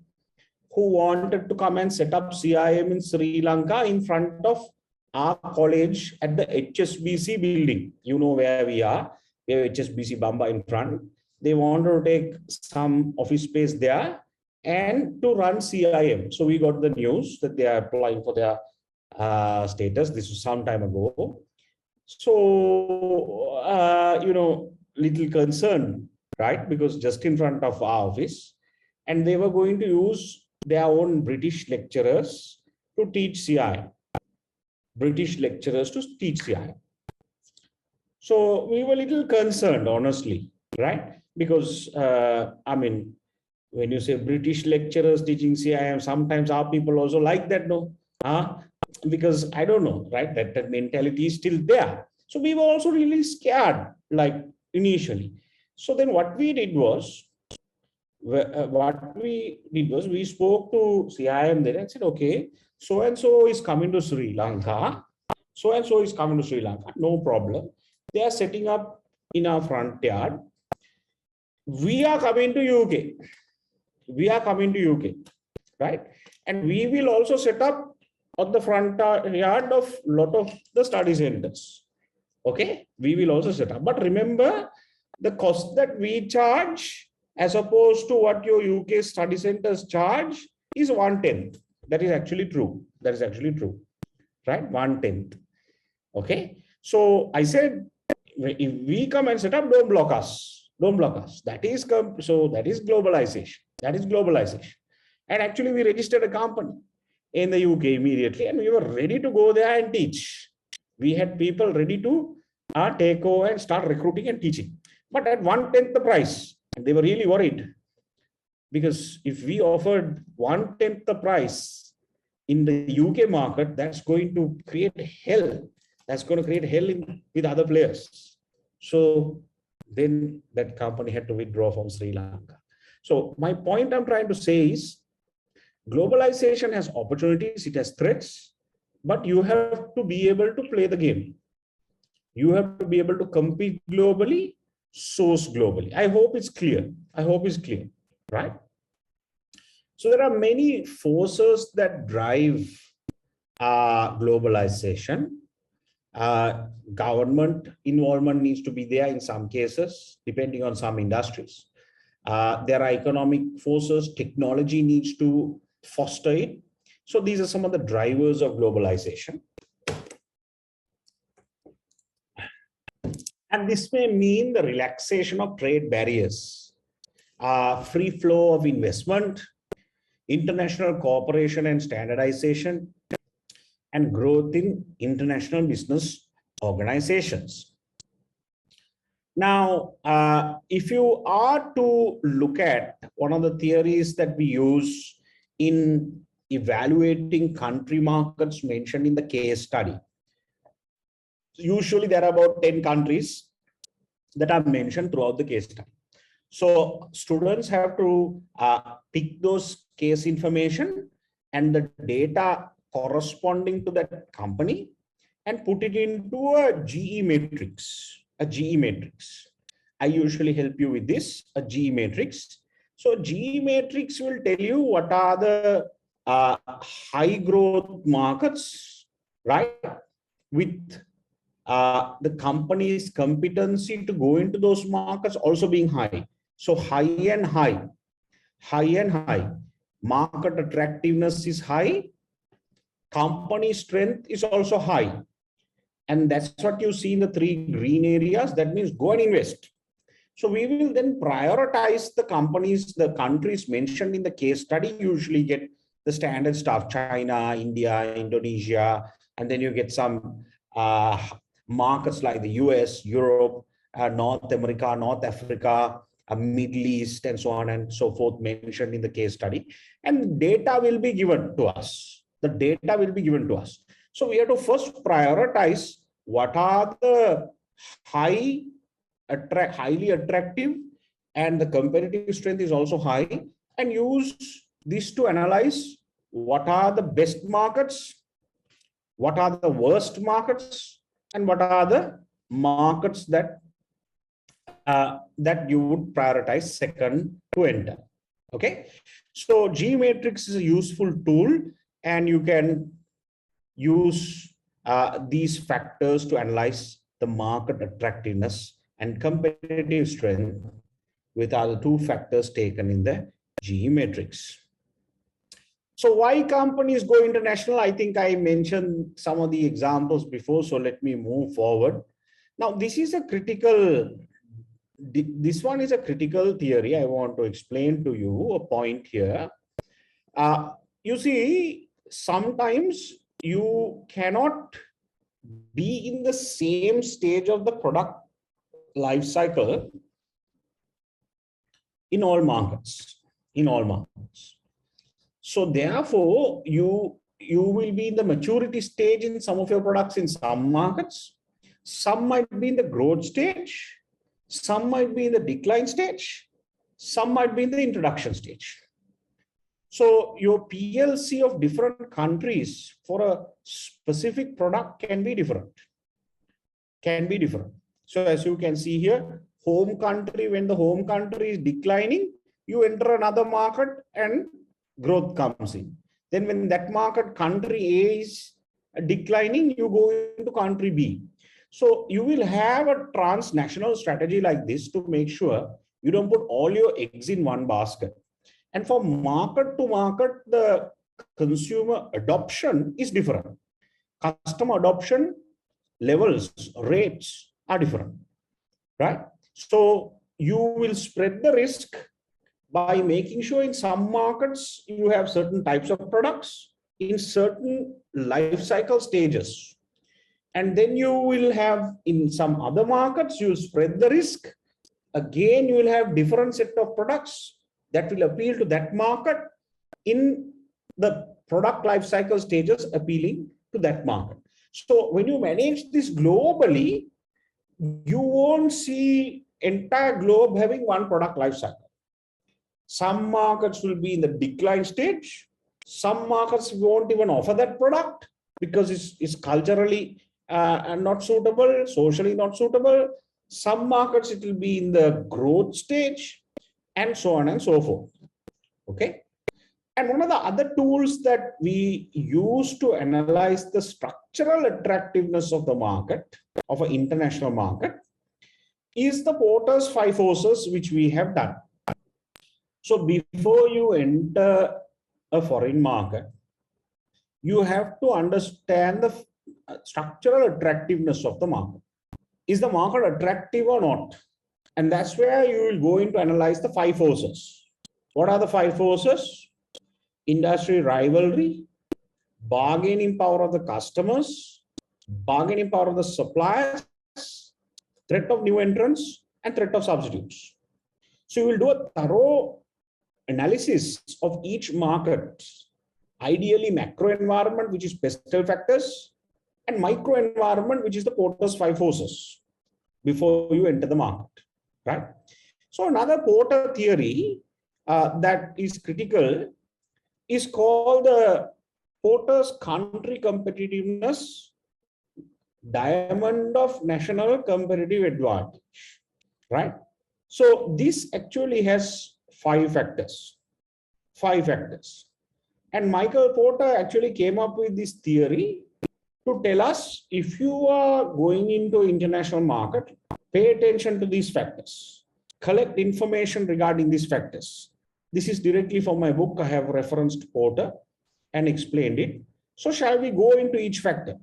who wanted to come and set up CIM in Sri Lanka in front of our college at the HSBC building. You know where we are. We have HSBC Bamba in front. They wanted to take some office space there and to run CIM. So we got the news that they are applying for their status. This was some time ago. So, little concerned, right? Because just in front of our office, and they were going to use their own British lecturers to teach CIM. British lecturers to teach CIM. So we were a little concerned, honestly, right? Because, when you say British lecturers teaching CIM, sometimes our people also like that, no? Because I don't know, right? That mentality is still there. So we were also really scared, like initially. So then what we did was, we spoke to CIM there and said, okay, so-and-so is coming to Sri Lanka. So-and-so is coming to Sri Lanka, no problem. They are setting up in our front yard. We are coming to UK. We are coming to UK, right? And we will also set up on the front yard of a lot of the study centers. Okay, we will also set up. But remember, the cost that we charge as opposed to what your UK study centers charge is 1/10. That is actually true. That is actually true, right? 1/10. Okay. So I said, if we come and set up, don't block us. Don't block us. That is globalization. That is globalization. And actually, we registered a company in the UK immediately, and we were ready to go there and teach. We had people ready to take over and start recruiting and teaching. But at 1/10 the price, they were really worried. Because if we offered 1/10 the price in the UK market, that's going to create hell. That's going to create hell with other players. So then that company had to withdraw from Sri Lanka. So my point I'm trying to say is, globalization has opportunities, it has threats, but you have to be able to play the game. You have to be able to compete globally, source globally. I hope it's clear. I hope it's clear, right? So there are many forces that drive globalization. Government involvement needs to be there in some cases, depending on some industries. There are economic forces, technology needs to foster it. So these are some of the drivers of globalization. And this may mean the relaxation of trade barriers, free flow of investment, international cooperation and standardization, and growth in international business organizations. Now, if you are to look at one of the theories that we use in evaluating country markets mentioned in the case study, usually there are about 10 countries that are mentioned throughout the case study. So students have to pick those case information and the data corresponding to that company and put it into a GE matrix. A GE matrix. I usually help you with this, a GE matrix. So GE matrix will tell you what are the high growth markets, right? With the company's competency to go into those markets also being high. So high and high, high and high. Market attractiveness is high. Company strength is also high. And that's what you see in the 3 green areas. That means go and invest. So we will then prioritize the companies, the countries mentioned in the case study. Usually get the standard stuff, China, India, Indonesia, and then you get some markets like the US, Europe, North America, North Africa, Middle East, and so on and so forth mentioned in the case study. And data will be given to us. The data will be given to us. So we have to first prioritize what are the highly attractive and the competitive strength is also high, and use this to analyze what are the best markets, what are the worst markets, and what are the markets that that you would prioritize second to enter. Okay, so G matrix is a useful tool, and you can use these factors to analyze the market attractiveness and competitive strength, with other 2 factors taken in the GE metrics. So why companies go international? I think I mentioned some of the examples before, so let me move forward. Now, this one is a critical theory. I want to explain to you a point here. You see, sometimes you cannot be in the same stage of the product life cycle in all markets. So therefore, you will be in the maturity stage in some of your products in some markets. Some might be in the growth stage. Some might be in the decline stage. Some might be in the introduction stage. So your PLC of different countries for a specific product can be different. So as you can see here, home country, when the home country is declining, you enter another market and growth comes in. Then when that market country A is declining, you go into country B. So you will have a transnational strategy like this to make sure you don't put all your eggs in one basket. And for market to market, the consumer adoption is different. Customer adoption levels, rates are different, right? So you will spread the risk by making sure in some markets you have certain types of products in certain life cycle stages. And then you will have in some other markets, you'll spread the risk. Again, you will have different set of products that will appeal to that market in the product life cycle stages appealing to that market. So when you manage this globally, you won't see entire globe having one product life cycle. Some markets will be in the decline stage. Some markets won't even offer that product because it's culturally not suitable, socially not suitable. Some markets, it will be in the growth stage, and so on and so forth. Okay. And one of the other tools that we use to analyze the structural attractiveness of the market, of an international market, is the Porter's 5 forces, which we have done. So before you enter a foreign market, you have to understand the structural attractiveness of the market. Is the market attractive or not? And that's where you will go into analyze the 5 forces. What are the 5 forces? Industry rivalry, bargaining power of the customers, bargaining power of the suppliers, threat of new entrants, and threat of substitutes. So you will do a thorough analysis of each market, ideally macro environment, which is pestle factors, and micro environment, which is the Porter's 5 forces, before you enter the market, right? So another Porter theory that is critical is called the Porter's country competitiveness diamond of national competitive advantage, right? So this actually has 5 factors. And Michael Porter actually came up with this theory to tell us, if you are going into international market, pay attention to these factors, collect information regarding these factors. This is directly from my book. I have referenced Porter and explained it. So shall we go into each factor?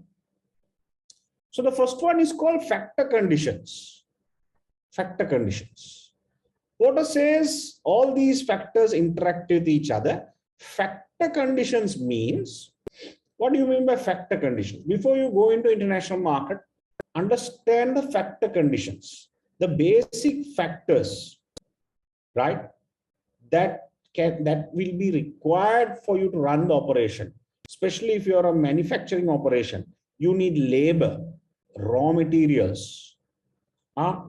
So the first one is called factor conditions. Porter says all these factors interact with each other. Factor conditions means, what do you mean by factor conditions? Before you go into international market, understand the factor conditions, the basic factors, right? That will be required for you to run the operation. Especially if you're a manufacturing operation, you need labor, raw materials,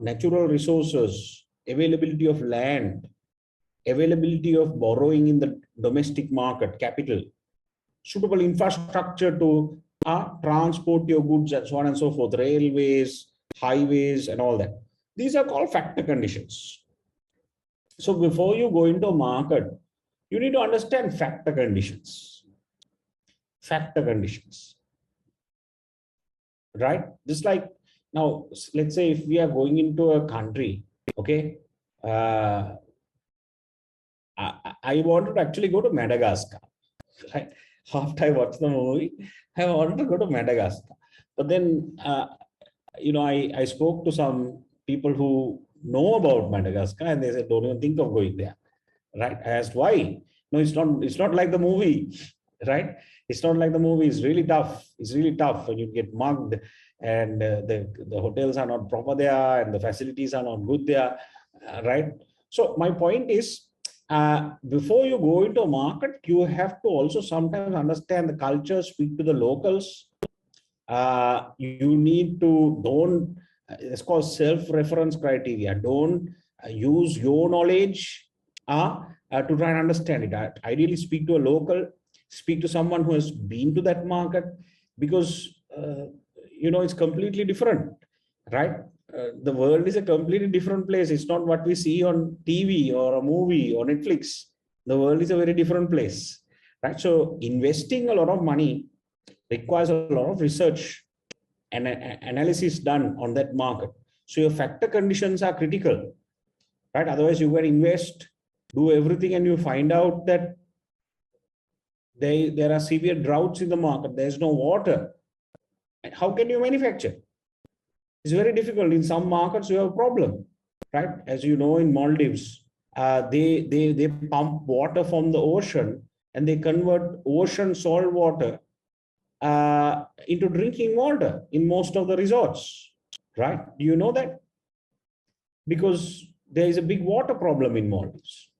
natural resources, availability of land, availability of borrowing in the domestic market, capital, suitable infrastructure to transport your goods, and so on and so forth, railways, highways, and all that. These are called factor conditions. So before you go into a market, you need to understand factor conditions. Right? Just like now, let's say if we are going into a country, okay, I wanted to actually go to Madagascar. Right? After I watched the movie, I wanted to go to Madagascar. But then, I spoke to some people who know about Madagascar, and they said, don't even think of going there. Right? I asked why. No, it's not like the movie, right? It's not like the movie. It's really tough. It's really tough when you get mugged, and the hotels are not proper there, and the facilities are not good there, right? So my point is, before you go into a market, you have to also sometimes understand the culture, speak to the locals. You need to don't. It's called self-reference criteria. Don't use your knowledge to try and understand it. Ideally, speak to a local, speak to someone who has been to that market, because it's completely different, right? The world is a completely different place. It's not what we see on TV or a movie or Netflix. The world is a very different place, right? So investing a lot of money requires a lot of research and analysis done on that market. So your factor conditions are critical, right? Otherwise, you can invest, do everything, and you find out that there are severe droughts in the market. There's no water. How can you manufacture? It's very difficult. In some markets, you have a problem, right? As you know, in Maldives, they pump water from the ocean, and they convert ocean salt water into drinking water in most of the resorts, right? Do you know that? Because there is a big water problem in Maldives,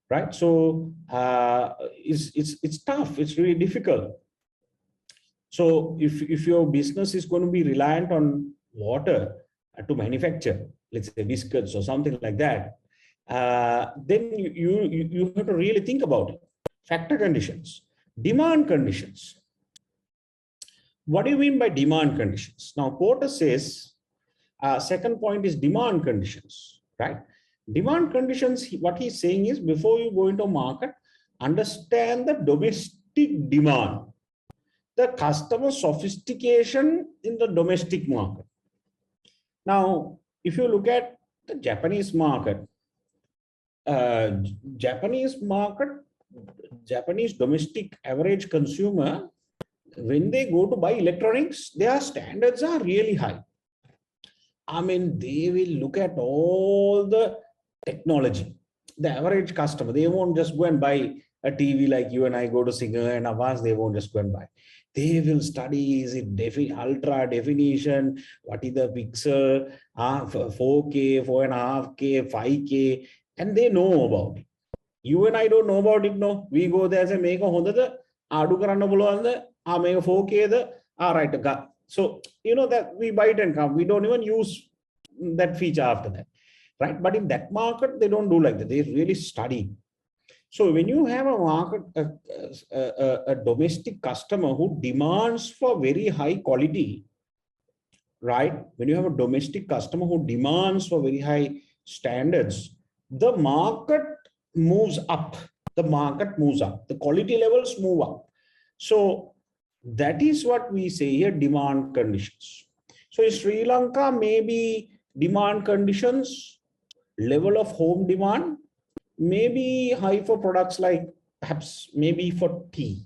right? So it's tough. It's really difficult. So if your business is going to be reliant on water to manufacture, let's say biscuits or something like that, then you have to really think about it. Factor conditions, demand conditions. What do you mean by demand conditions? Now, Porter says, second point is demand conditions, right? Demand conditions, what he's saying is, before you go into a market, understand the domestic demand, the customer sophistication in the domestic market. Now, if you look at the Japanese market, Japanese domestic average consumer, when they go to buy electronics, their standards are really high. I mean, they will look at all the technology. The average customer, they won't just go and buy a TV like you and I go to Singer and Avas, they won't just go and buy. They will study, is it ultra definition, what is the pixel, 4K, 4.5K, 5K, and they know about it. You and I don't know about it, no. We go there and say, make a Honda, Adu Karana Bulanda, make a 4K, right. So, that we buy it and come. We don't even use that feature after that, right? But in that market, they don't do like that. They really study. So when you have a market, a domestic customer who demands for very high quality, right? When you have a domestic customer who demands for very high standards, the market moves up. The market moves up. The quality levels move up. So that is what we say here, demand conditions. So in Sri Lanka, maybe demand conditions, level of home demand, may be high for products like perhaps maybe for tea,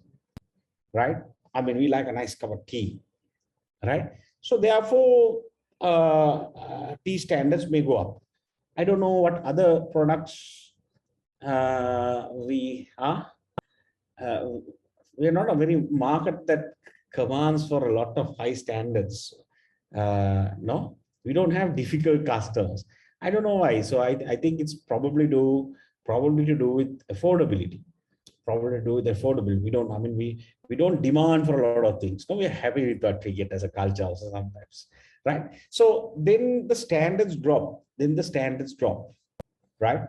right? I mean, we like a nice cup of tea, right? So therefore, tea standards may go up. I don't know what other products we are. We're not a very market that commands for a lot of high standards. No, we don't have difficult customers. I don't know why. So I think it's probably to do with affordability. Probably to do with affordability. We don't demand for a lot of things. No, we're happy with what we get as a culture also sometimes, right? So then the standards drop. Right?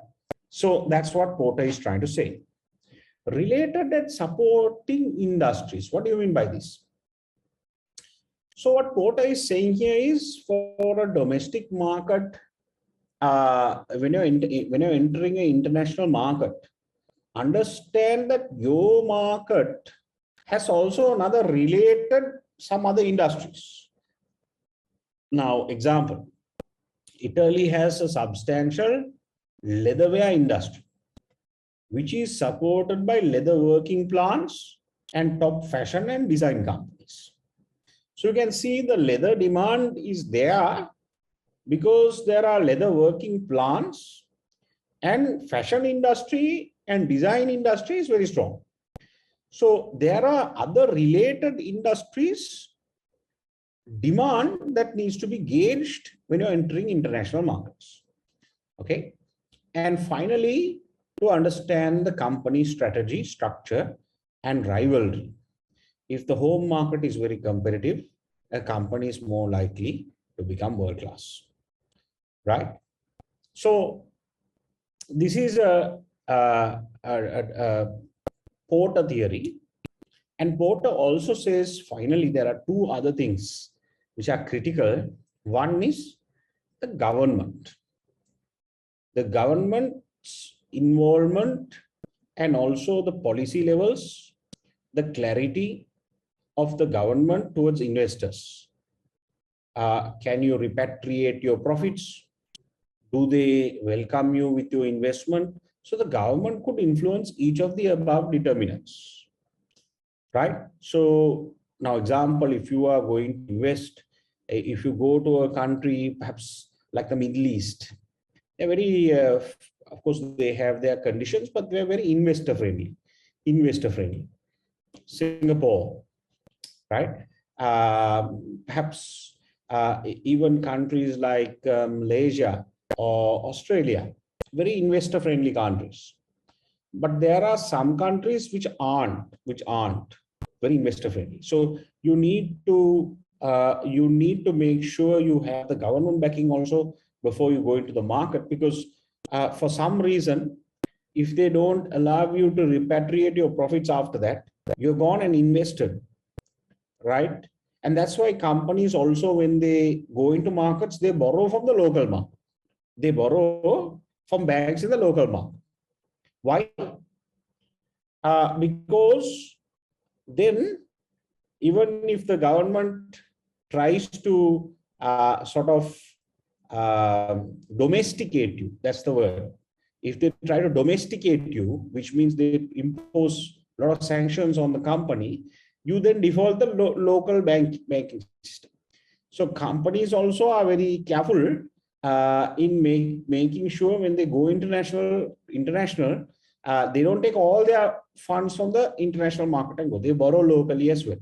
So that's what Porter is trying to say. Related and supporting industries. What do you mean by this? So what Porter is saying here is, for a domestic market, when you're entering an international market, understand that your market has also another related some other industries. Now, example, Italy has a substantial leatherware industry. which is supported by leather working plants and top fashion and design companies. So you can see the leather demand is there because there are leather working plants, and fashion industry and design industry is very strong. So there are other related industries demand that needs to be gauged when you're entering international markets. Okay. And finally, to understand the company strategy, structure, and rivalry. If the home market is very competitive, a company is more likely to become world class, right? So this is a Porter theory, and Porter also says finally there are two other things which are critical. One is the government. The government's involvement and also the policy levels, the clarity of the government towards investors. Can you repatriate your profits? Do they welcome you with your investment? So the government could influence each of the above determinants, right? So now example, if you are going to invest, if you go to a country, perhaps like the Middle East, they're very, of course, they have their conditions, but they're very investor friendly. Singapore, right? Perhaps even countries like Malaysia or Australia, very investor friendly countries. But there are some countries which aren't very investor friendly. So you need to make sure you have the government backing also before you go into the market, because for some reason, if they don't allow you to repatriate your profits after that, you're gone and invested, right? And that's why companies also, when they go into markets, they borrow from the local market. They borrow from banks in the local market. Why? Because then, even if the government tries to sort of domesticate you, that's the word. If they try to domesticate you, which means they impose a lot of sanctions on the company, you then default the local banking system. So companies also are very careful in making sure when they go international, they don't take all their funds from the international market and go. They borrow locally as well,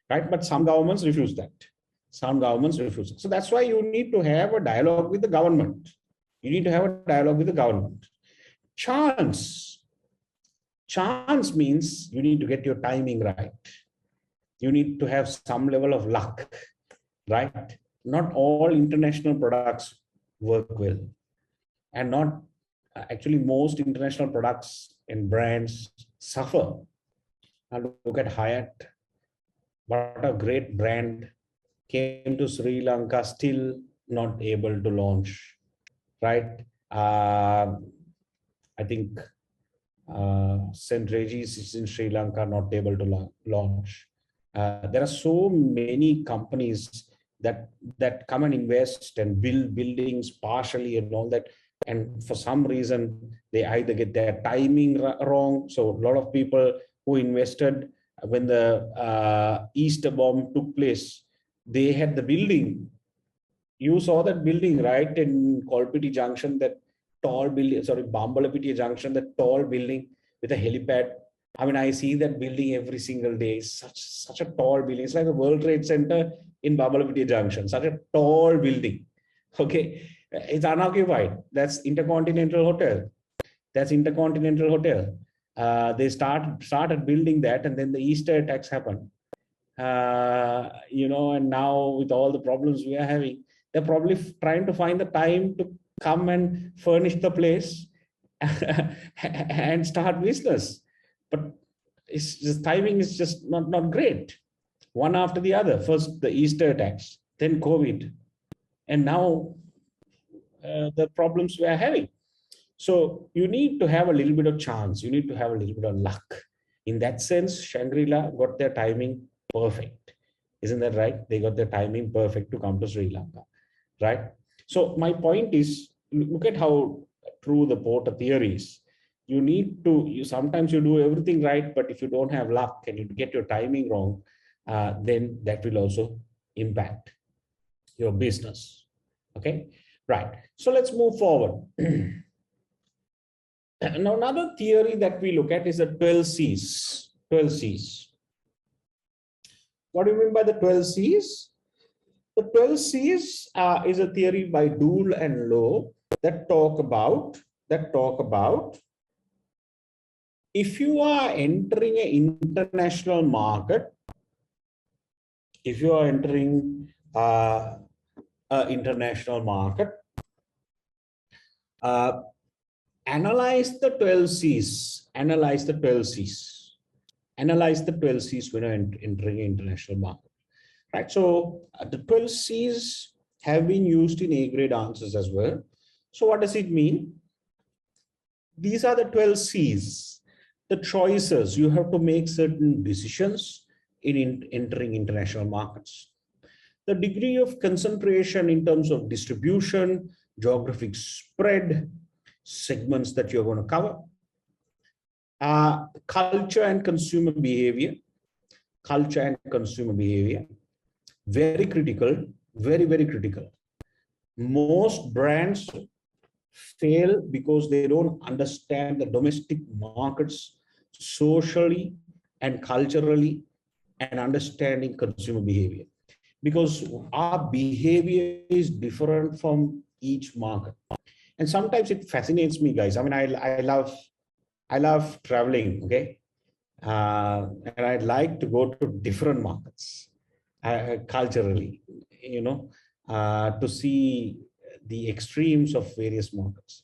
right? But some governments refuse that. So that's why you need to have a dialogue with the government. Chance means you need to get your timing right. You need to have some level of luck, right? Not all international products work well, and not actually most international products and brands suffer. Now look at Hyatt. What a great brand, came to Sri Lanka, still not able to launch, right? I think St. Regis is in Sri Lanka, not able to launch. There are so many companies that come and invest and build buildings partially and all that, and for some reason they either get their timing wrong. So a lot of people who invested when the Easter bomb took place, they had the building. You saw that building, right, in Kolpiti Junction, that tall building, sorry, Bambalapitiya Junction, that tall building with a helipad. I mean, I see that building every single day. It's such a tall building. It's like a World Trade Center in Bambalapitiya Junction. Such a tall building. Okay, it's unoccupied. That's Intercontinental Hotel. They started building that, and then the Easter attacks happened. And now with all the problems we are having, they're probably trying to find the time to come and furnish the place and start business. But it's just timing is just not great. One after the other. First the Easter attacks, then COVID, and now the problems we are having. So you need to have a little bit of chance. You need to have a little bit of luck. In that sense, Shangri-La got their timing perfect. Isn't that right? They got their timing perfect to come to Sri Lanka, right? So my point is, look at how true the Porter theory is. you need to, sometimes you do everything right, but if you don't have luck and you get your timing wrong, then that will also impact your business. Okay, right. So let's move forward. Now, another theory that we look at is the 12 C's. 12 C's. What do you mean by the 12 C's? The 12 C's is a theory by Dool and Lowe that talk about if you are entering an international market, if you are entering an international market, analyze the 12 C's, analyze the 12 C's, analyze the 12 C's when you're entering an international market. Right, so the 12 C's have been used in A-grade answers as well. So what does it mean? These are the 12 C's, the choices. You have to make certain decisions in entering international markets. The degree of concentration in terms of distribution, geographic spread, segments that you're going to cover, culture and consumer behavior, very critical, very, very critical. Most brands fail because they don't understand the domestic markets socially and culturally and understanding consumer behavior, because our behavior is different from each market. And sometimes it fascinates me, guys. I mean, I love traveling, okay? And I'd like to go to different markets culturally, to see the extremes of various markets.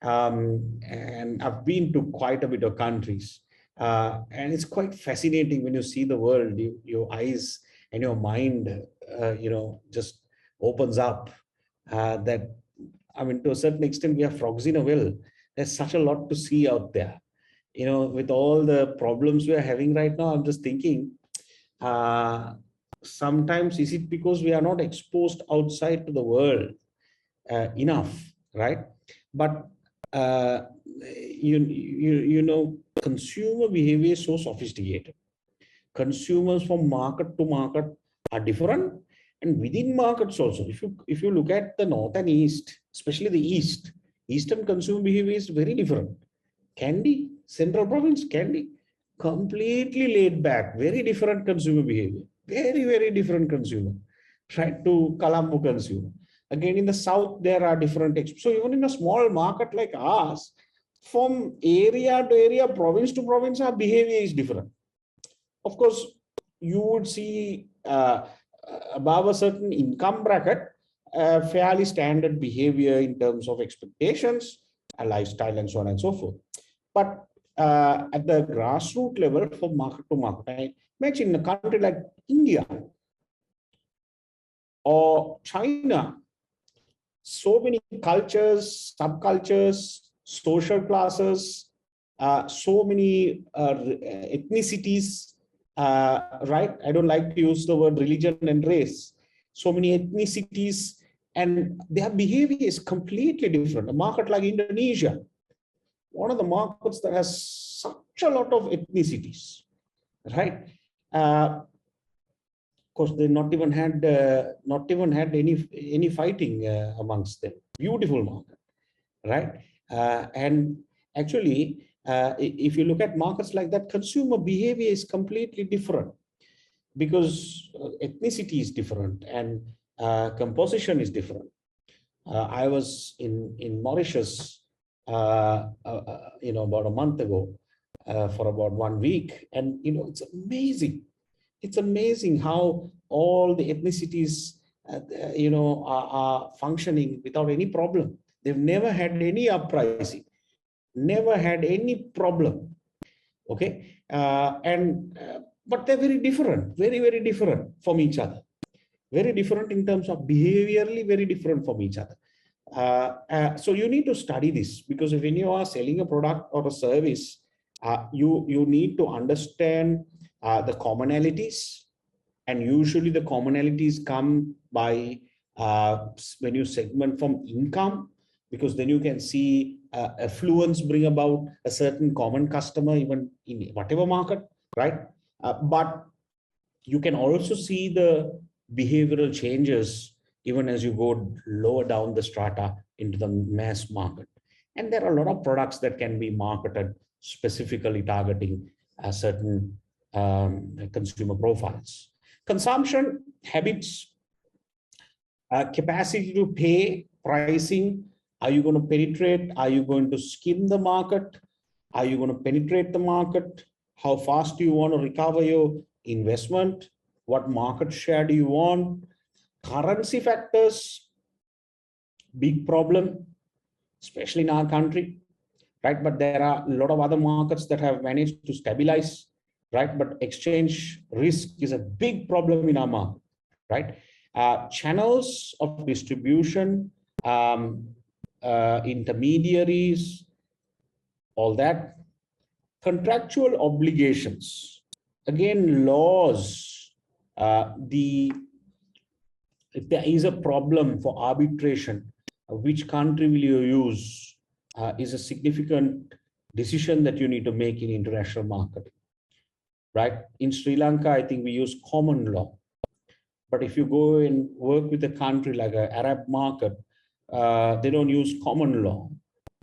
And I've been to quite a bit of countries. And it's quite fascinating when you see the world, your eyes and your mind, just opens up. That, I mean, to a certain extent, we are frogs in a well. There's such a lot to see out there. With all the problems we are having right now, I'm just thinking, sometimes is it because we are not exposed outside to the world enough, right? But consumer behavior is so sophisticated. Consumers from market to market are different, and within markets also. If you look at the north and east, especially the eastern consumer behavior is very different. Kandy, Central Province, Kandy, completely laid back, very different consumer behavior, very, very different consumer, right, to Colombo consumer. Again, in the south, there are different. So even in a small market like ours, from area to area, province to province, our behavior is different. Of course, you would see above a certain income bracket, fairly standard behavior in terms of expectations, lifestyle, and so on and so forth. But at the grassroots level, from market to market, I imagine in a country like India or China, so many cultures, subcultures, social classes, so many ethnicities, right? I don't like to use the word religion and race. So many ethnicities, and their behavior is completely different. A market like Indonesia, one of the markets that has such a lot of ethnicities, right? Of course, they not even had any fighting amongst them. Beautiful market, right? And actually, if you look at markets like that, consumer behavior is completely different, because ethnicity is different and composition is different. I was in Mauritius, about a month ago, for about 1 week, and it's amazing. It's amazing how all the ethnicities, are functioning without any problem. They've never had any uprising, never had any problem. Okay, but they're very different, very, very different from each other. Very different in terms of behaviorally, very different from each other. So you need to study this, because if when you are selling a product or a service, you need to understand the commonalities, and usually the commonalities come by when you segment from income, because then you can see affluence bring about a certain common customer, even in whatever market, right? But you can also see the behavioral changes even as you go lower down the strata into the mass market. And there are a lot of products that can be marketed specifically targeting a certain consumer profiles. Consumption habits, capacity to pay, pricing. Are you going to penetrate? Are you going to skim the market? Are you going to penetrate the market? How fast do you want to recover your investment? What market share do you want? Currency factors, big problem, especially in our country, right? But there are a lot of other markets that have managed to stabilize, right? But exchange risk is a big problem in our market, right? Channels of distribution, intermediaries, all that. Contractual obligations, again, laws. If there is a problem for arbitration, which country will you use is a significant decision that you need to make in international marketing, right? In Sri Lanka, I think we use common law. But if you go and work with a country like an Arab market, they don't use common law,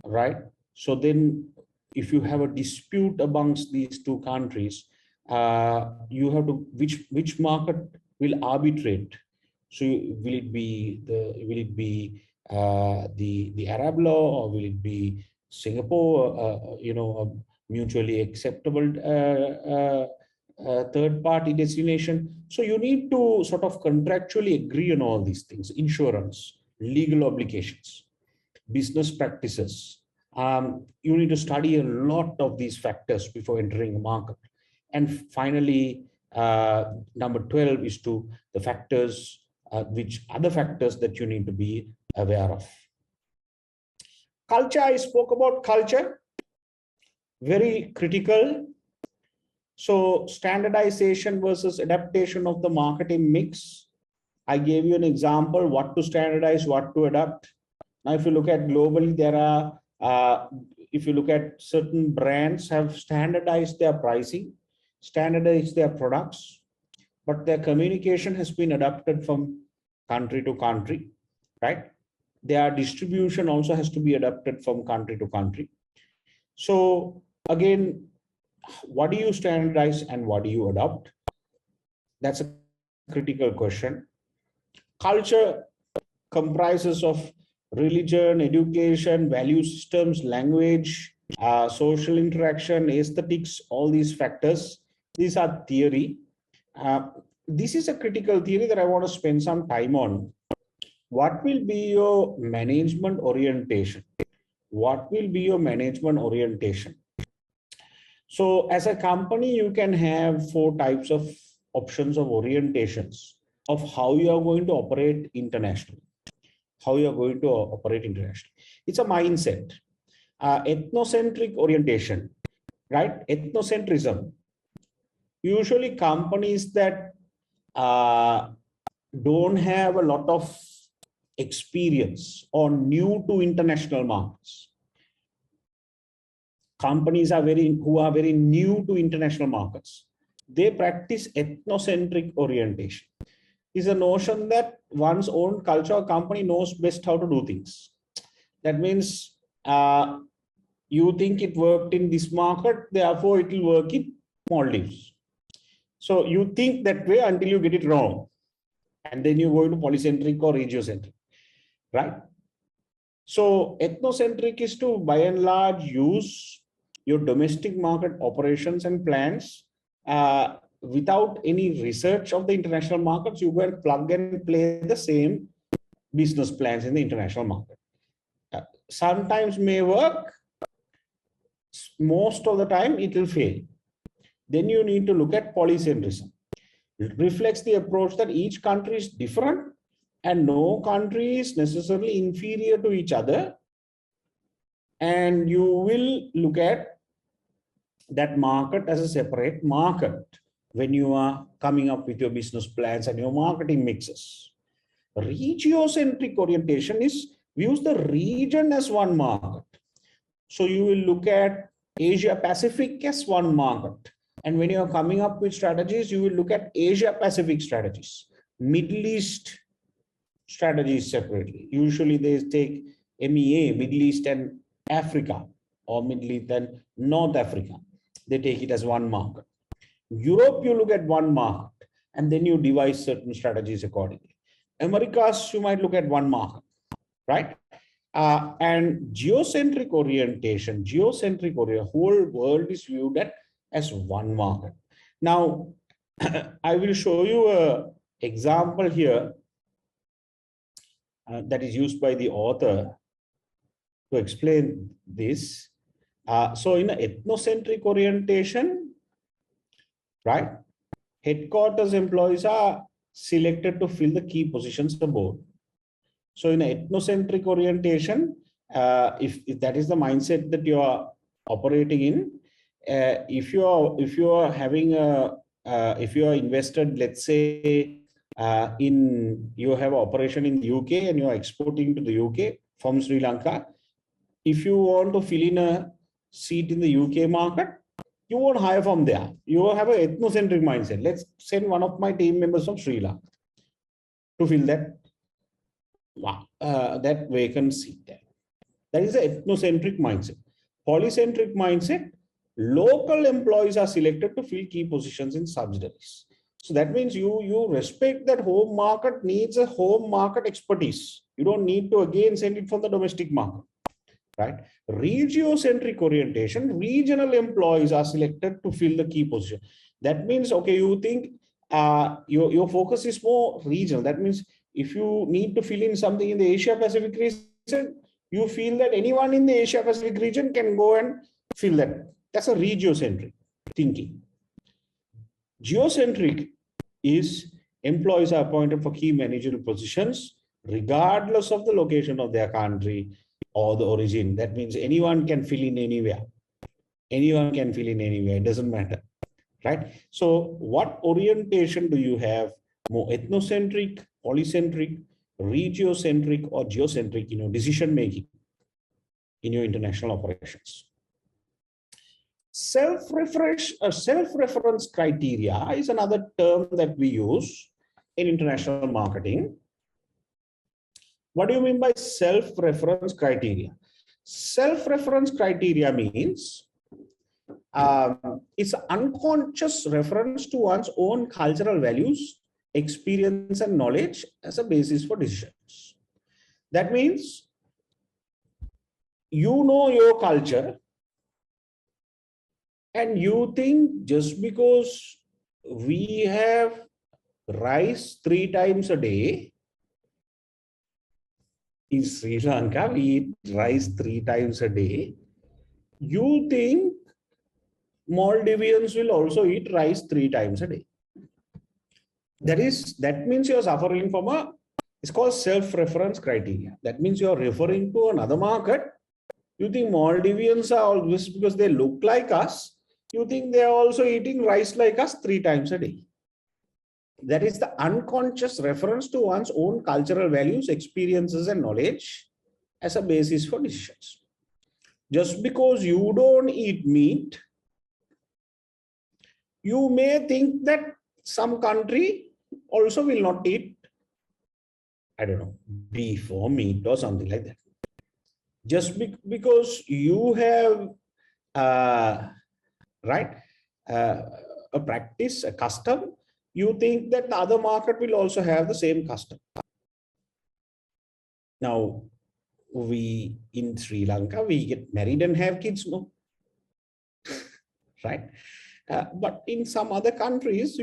right? So then if you have a dispute amongst these two countries, you have to, which market will arbitrate? So will it be the Arab law, or will it be Singapore, a mutually acceptable third-party destination? So you need to sort of contractually agree on all these things: insurance, legal obligations, business practices. You need to study a lot of these factors before entering a market. And finally, number 12 is to the factors, which other factors that you need to be aware of. Culture, I spoke about culture, very critical. So standardization versus adaptation of the marketing mix. I gave you an example, what to standardize, what to adapt. Now, if you look at globally, there are, if you look at certain brands have standardized their pricing, standardized their products, but their communication has been adapted from country to country, right? Their distribution also has to be adapted from country to country. So again, what do you standardize and what do you adopt? That's a critical question. Culture comprises of religion, education, value systems, language, social interaction, aesthetics, all these factors. These are theory. This is a critical theory that I want to spend some time on. What will be your management orientation? What will be your management orientation? So as a company, you can have 4 types of options of orientations of how you are going to operate internationally. How you are going to operate internationally. It's a mindset. Ethnocentric orientation, right? Ethnocentrism. Usually companies that don't have a lot of experience or new to international markets. Companies who are very new to international markets. They practice ethnocentric orientation. Is a notion that one's own culture or company knows best how to do things. That means you think it worked in this market, therefore it will work in Maldives. So you think that way until you get it wrong. And then you go into polycentric or regiocentric, right? So ethnocentric is to, by and large, use your domestic market operations and plans without any research of the international markets. You go and plug and play the same business plans in the international market. Sometimes may work, most of the time it will fail. Then you need to look at polycentrism. It reflects the approach that each country is different and no country is necessarily inferior to each other. And you will look at that market as a separate market when you are coming up with your business plans and your marketing mixes. Regiocentric orientation is views the region as one market. So you will look at Asia Pacific as one market. And when you're coming up with strategies, you will look at Asia Pacific strategies, Middle East strategies separately. Usually they take MEA, Middle East and Africa, or Middle East and North Africa. They take it as one market. Europe, you look at one market and then you devise certain strategies accordingly. Americas, you might look at one market, right? And geocentric orientation, whole world is viewed as one market. Now, I will show you an example here that is used by the author to explain this. So in an ethnocentric orientation, right, headquarters employees are selected to fill the key positions aboard. So in an ethnocentric orientation, if that is the mindset that you are operating in, if you are having a if you are invested, let's say you have an operation in the UK and you are exporting to the UK from Sri Lanka, if you want to fill in a seat in the UK market, you won't hire from there. You will have an ethnocentric mindset. Let's send one of my team members from Sri Lanka to fill that that vacant seat there. That is the ethnocentric mindset. Polycentric mindset, local employees are selected to fill key positions in subsidiaries. So that means you respect that home market needs a home market expertise. You don't need to again send it from the domestic market, right? Regiocentric orientation, regional employees are selected to fill the key position. That means, okay, you think your focus is more regional. That means if you need to fill in something in the Asia Pacific region, you feel that anyone in the Asia Pacific region can go and fill that. That's a regiocentric thinking. Geocentric is employees are appointed for key managerial positions regardless of the location of their country or the origin. That means anyone can fill in anywhere. Anyone can fill in anywhere. It doesn't matter, right? So what orientation do you have? More ethnocentric, polycentric, regiocentric, or geocentric in your decision making in your international operations? Self-reference criteria is another term that we use in international marketing. What do you mean by self-reference criteria? Self-reference criteria means it's unconscious reference to one's own cultural values, experience, and knowledge as a basis for decisions. That means you know your culture and you think just because we have rice 3 times a day, in Sri Lanka, we eat rice 3 times a day, you think Maldivians will also eat rice 3 times a day. That means you're suffering from it's called self-reference criteria. That means you're referring to another market. You think Maldivians are always, because they look like us, you think they're also eating rice like us 3 times a day. That is the unconscious reference to one's own cultural values, experiences, and knowledge as a basis for decisions. Just because you don't eat meat, you may think that some country also will not eat, I don't know, beef or meat or something like that. Just because you have a practice, a custom, you think that the other market will also have the same custom. Now, we in Sri Lanka, we get married and have kids, no? Right? But in some other countries,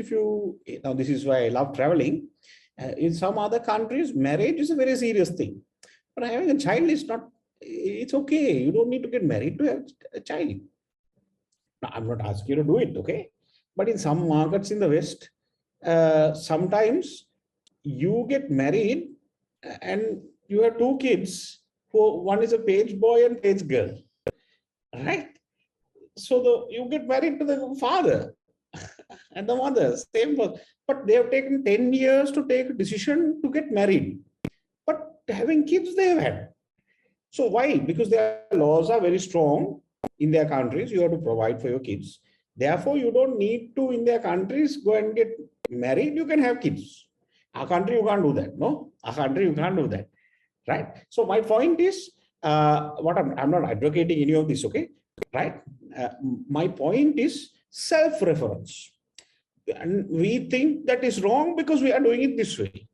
now this is why I love traveling. In some other countries, marriage is a very serious thing. But having a child is not, it's okay. You don't need to get married to have a child. Now, I'm not asking you to do it, okay? But in some markets in the West, sometimes you get married and you have 2 kids, one is a page boy and page girl, right? So you get married to the father and the mother, same person, but they have taken 10 years to take a decision to get married. But having kids they have had. So why? Because their laws are very strong in their countries. You have to provide for your kids. Therefore, you don't need to, in their countries, go and get married. You can have kids. Our country, you can't do that. No, our country, you can't do that. Right? So my point is, what I'm not advocating any of this, okay? Right? My point is self-reference. And we think that is wrong because we are doing it this way.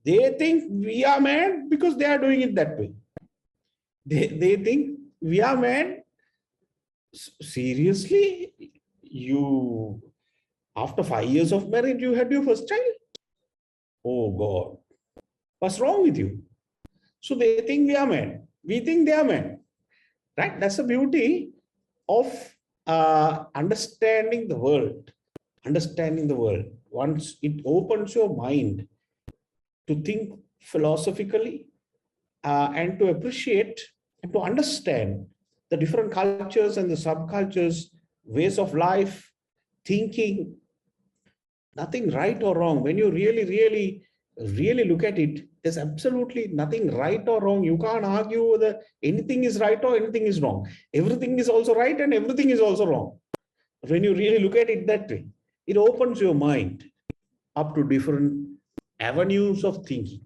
They think we are mad because they are doing it that way. They think we are mad. Seriously? You, after 5 years of marriage, you had your first child? Oh God, what's wrong with you? So they think we are mad. We think they are mad. Right? That's the beauty of understanding the world. Understanding the world. Once it opens your mind to think philosophically and to appreciate and to understand the different cultures and the subcultures, ways of life, thinking, nothing right or wrong. When you really look at it, there's absolutely nothing right or wrong. You can't argue whether anything is right or anything is wrong. Everything is also right and everything is also wrong. When you really look at it that way, it opens your mind up to different avenues of thinking,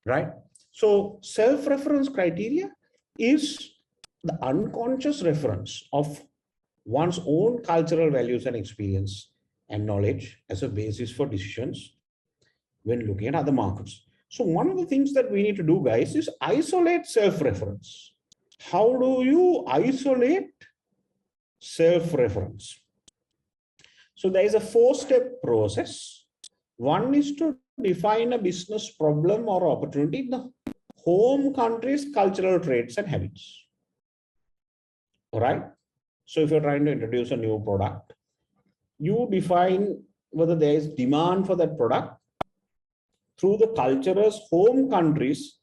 right? So self-reference criteria is the unconscious reference of one's own cultural values and experience and knowledge as a basis for decisions when looking at other markets. So one of the things that we need to do, guys, is isolate self-reference. How do you isolate self-reference? So there is a 4-step process. One is to define a business problem or opportunity in the home country's cultural traits and habits. All right. So if you're trying to introduce a new product, you define whether there is demand for that product through the culture's home country's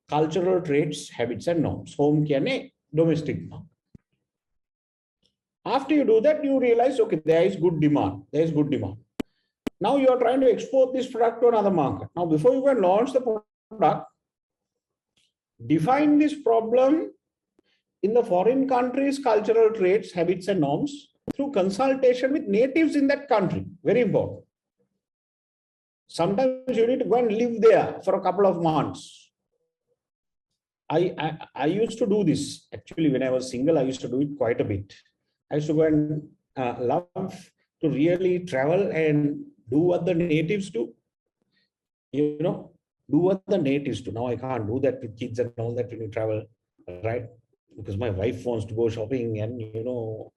cultural traits, habits, and norms. Home kya domestic norm. After you do that, you realize, okay, there is good demand. There is good demand. Now you are trying to export this product to another market. Now, before you can launch the product, define this problem in the foreign country's cultural traits, habits, and norms through consultation with natives in that country. Very important. Sometimes you need to go and live there for a couple of months. I used to do this. Actually, when I was single, I used to do it quite a bit. I used to go and love to really travel and do what the natives do. You know, do what the natives do. Now I can't do that with kids and all that when you travel, right? Because my wife wants to go shopping and, you know,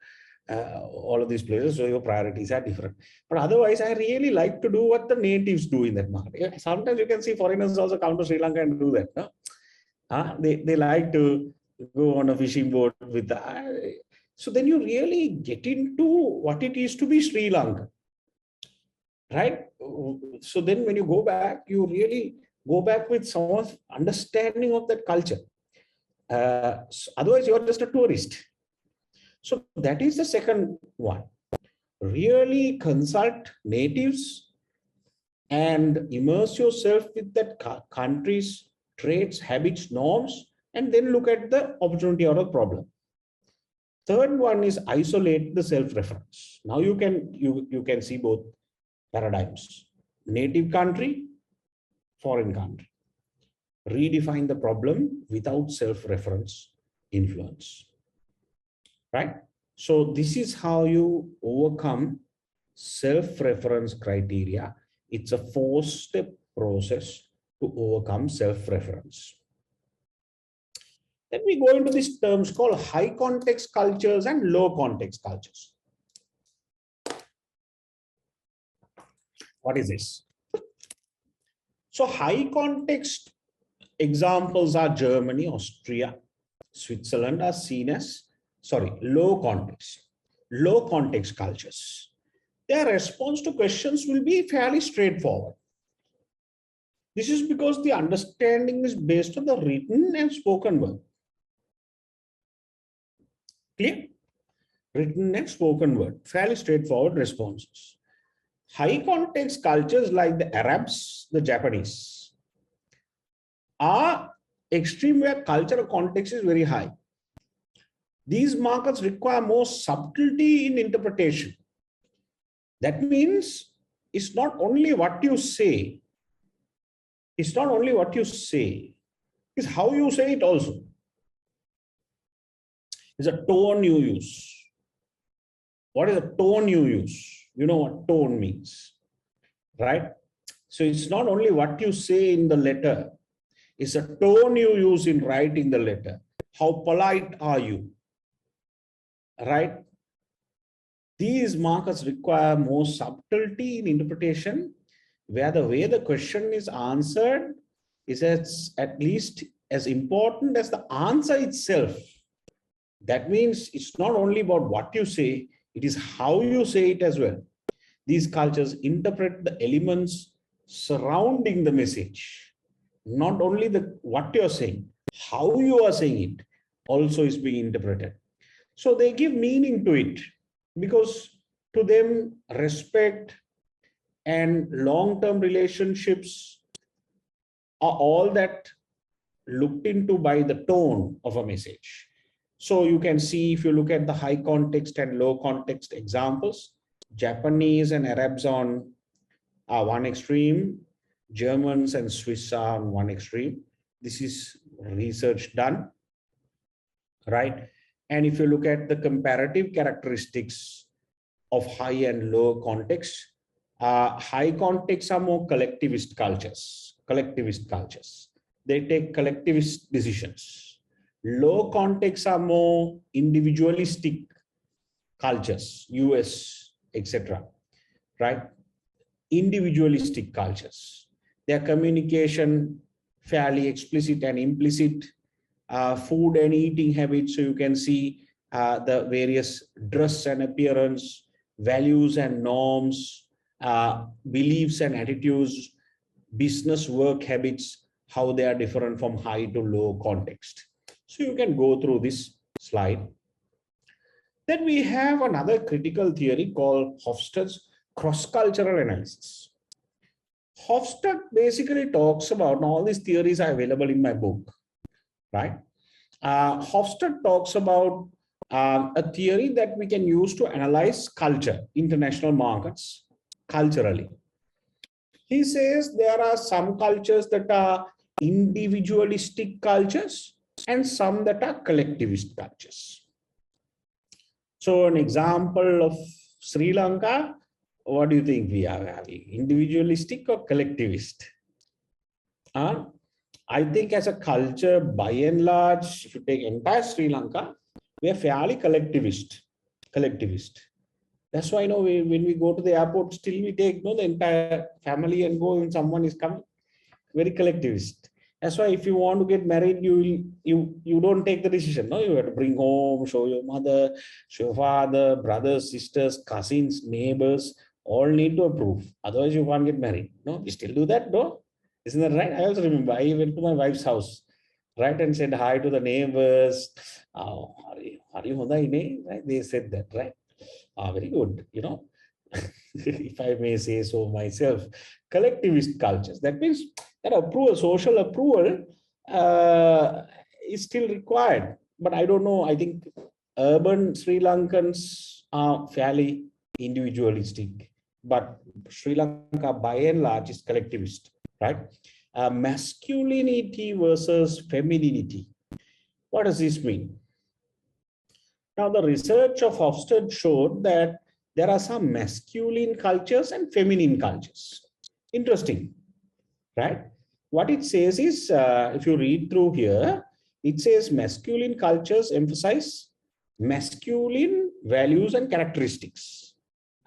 all of these places, so your priorities are different. But otherwise, I really like to do what the natives do in that market. Sometimes you can see foreigners also come to Sri Lanka and do that. No? They like to go on a fishing boat with the... So then you really get into what it is to be Sri Lanka, right? So then when you go back, you really go back with some understanding of that culture. Otherwise, you're just a tourist. So that is the second one. Really consult natives and immerse yourself with that country's traits, habits, norms, and then look at the opportunity or the problem. Third one is isolate the self-reference. Now you can see both paradigms: native country, foreign country. Redefine the problem without self-reference influence. Right? So this is how you overcome self-reference criteria. It's a 4-step process to overcome self-reference. Then we go into these terms called high context cultures and low context cultures. What is this? So high context examples are Germany, Austria, Switzerland are seen as, low context cultures. Their response to questions will be fairly straightforward. This is because the understanding is based on the written and spoken word. Clear? Written and spoken word, fairly straightforward responses. High context cultures like the Arabs, the Japanese, are extreme where cultural context is very high. These markets require more subtlety in interpretation. That means it's not only what you say, it's not only what you say, it's how you say it also. It's a tone you use. What is the tone you use? You know what tone means, right? So it's not only what you say in the letter, it's a tone you use in writing the letter. How polite are you, right? These markers require more subtlety in interpretation, where the way the question is answered is at least as important as the answer itself. That means it's not only about what you say, it is how you say it as well. These cultures interpret the elements surrounding the message. Not only what you're saying, how you are saying it also is being interpreted. So they give meaning to it, because to them, respect and long-term relationships are all that looked into by the tone of a message. So you can see, if you look at the high context and low context examples, Japanese and Arabs are one extreme, Germans and Swiss are on one extreme. This is research done, right? And if you look at the comparative characteristics of high and low context, high contexts are more collectivist cultures. They take collectivist decisions. Low contexts are more individualistic cultures, US, etc., right? Individualistic cultures. Their communication fairly explicit and implicit. Food and eating habits, so you can see the various dress and appearance, values and norms, beliefs and attitudes, business work habits, how they are different from high to low context. So you can go through this slide. Then we have another critical theory called Hofstede's cross-cultural analysis. Hofstede basically talks about, and all these theories are available in my book, right? Hofstede talks about a theory that we can use to analyze culture, international markets, culturally. He says there are some cultures that are individualistic cultures and some that are collectivist cultures. So an example of Sri Lanka, what do you think we are having? Individualistic or collectivist? I think as a culture, by and large, if you take entire Sri Lanka, we are fairly collectivist. That's why, when we go to the airport, still we take the entire family and go when someone is coming. Very collectivist. That's why if you want to get married, you don't take the decision. No, you have to bring home, show your mother, show your father, brothers, sisters, cousins, neighbors, all need to approve. Otherwise, you can't get married. No, we still do that, no? Isn't that right? I also remember I went to my wife's house, right, and said hi to the neighbors. Oh, are you right? They said that, right? Very good, if I may say so myself. Collectivist cultures. That means that approval, social approval is still required. But I don't know. I think urban Sri Lankans are fairly individualistic. But Sri Lanka, by and large, is collectivist, right? Masculinity versus femininity. What does this mean? Now, the research of Hofstede showed that there are some masculine cultures and feminine cultures. Interesting, right? What it says is, if you read through here, it says masculine cultures emphasize masculine values and characteristics.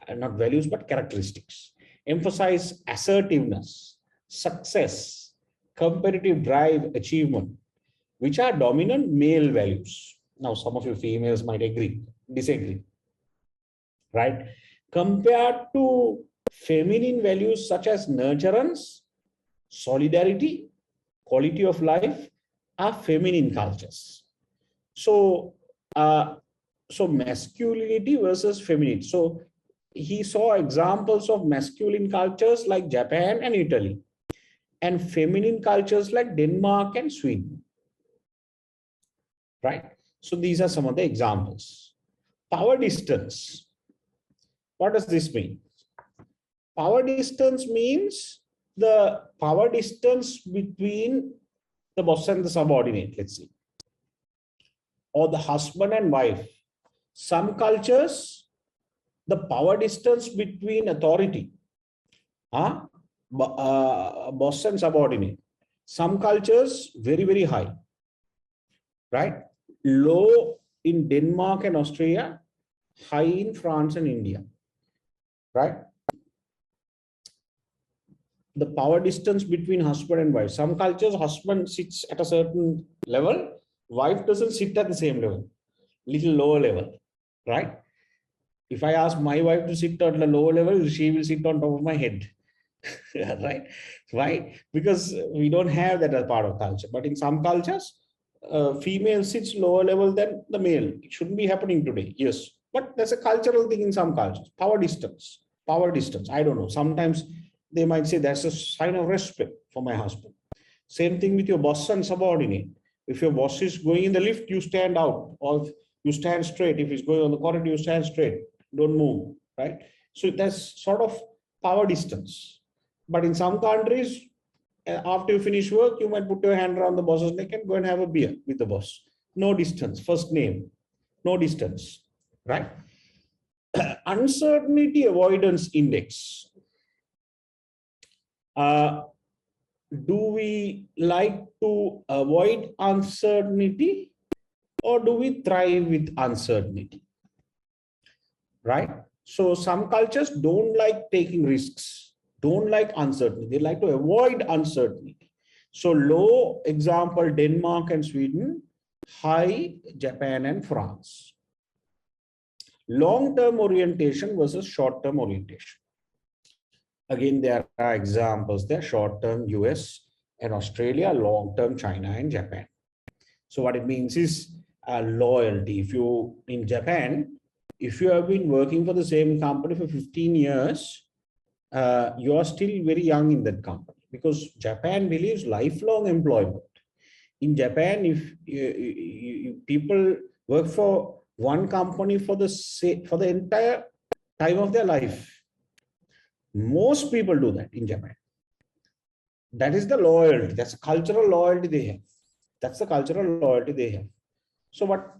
Not values, but characteristics. Emphasize assertiveness, success, competitive drive, achievement, which are dominant male values. Now, some of you females might disagree, right? Compared to feminine values such as nurturance, solidarity, quality of life are feminine cultures. So, masculinity versus femininity. So he saw examples of masculine cultures like Japan and Italy, and feminine cultures like Denmark and Sweden. right? So these are some of the examples. Power distance. What does this mean? Power distance means the power distance between the boss and the subordinate, let's say, or the husband and wife. Some cultures, the power distance between authority, boss and subordinate. Some cultures, very, very high, right? Low in Denmark and Australia, high in France and India, right? The power distance between husband and wife. Some cultures, husband sits at a certain level, wife doesn't sit at the same level, little lower level, right? If I ask my wife to sit at a lower level, she will sit on top of my head, right? Why? Because we don't have that as part of culture. But in some cultures, female sits lower level than the male. It shouldn't be happening today, yes. But that's a cultural thing in some cultures. Power distance. I don't know. Sometimes they might say that's a sign of respect for my husband. Same thing with your boss and subordinate. If your boss is going in the lift, you stand out, or you stand straight. If he's going on the corridor, you stand straight. Don't move, right? So that's sort of power distance. But in some countries, after you finish work, you might put your hand around the boss's neck and go and have a beer with the boss. No distance, first name, no distance, right? Uncertainty avoidance index. Do we like to avoid uncertainty, or do we thrive with uncertainty? Right? So some cultures don't like taking risks, don't like uncertainty. They like to avoid uncertainty. So low example, Denmark and Sweden, high Japan and France. Long-term orientation versus short-term orientation. Again, there are examples there, short-term US and Australia, long-term China and Japan. So what it means is loyalty. If you, in Japan, if you have been working for the same company for 15 years, you are still very young in that company, because Japan believes lifelong employment. In Japan, if people work for one company for the entire time of their life, most people do that in Japan. That is the loyalty. That's a cultural loyalty they have. That's the cultural loyalty they have. So what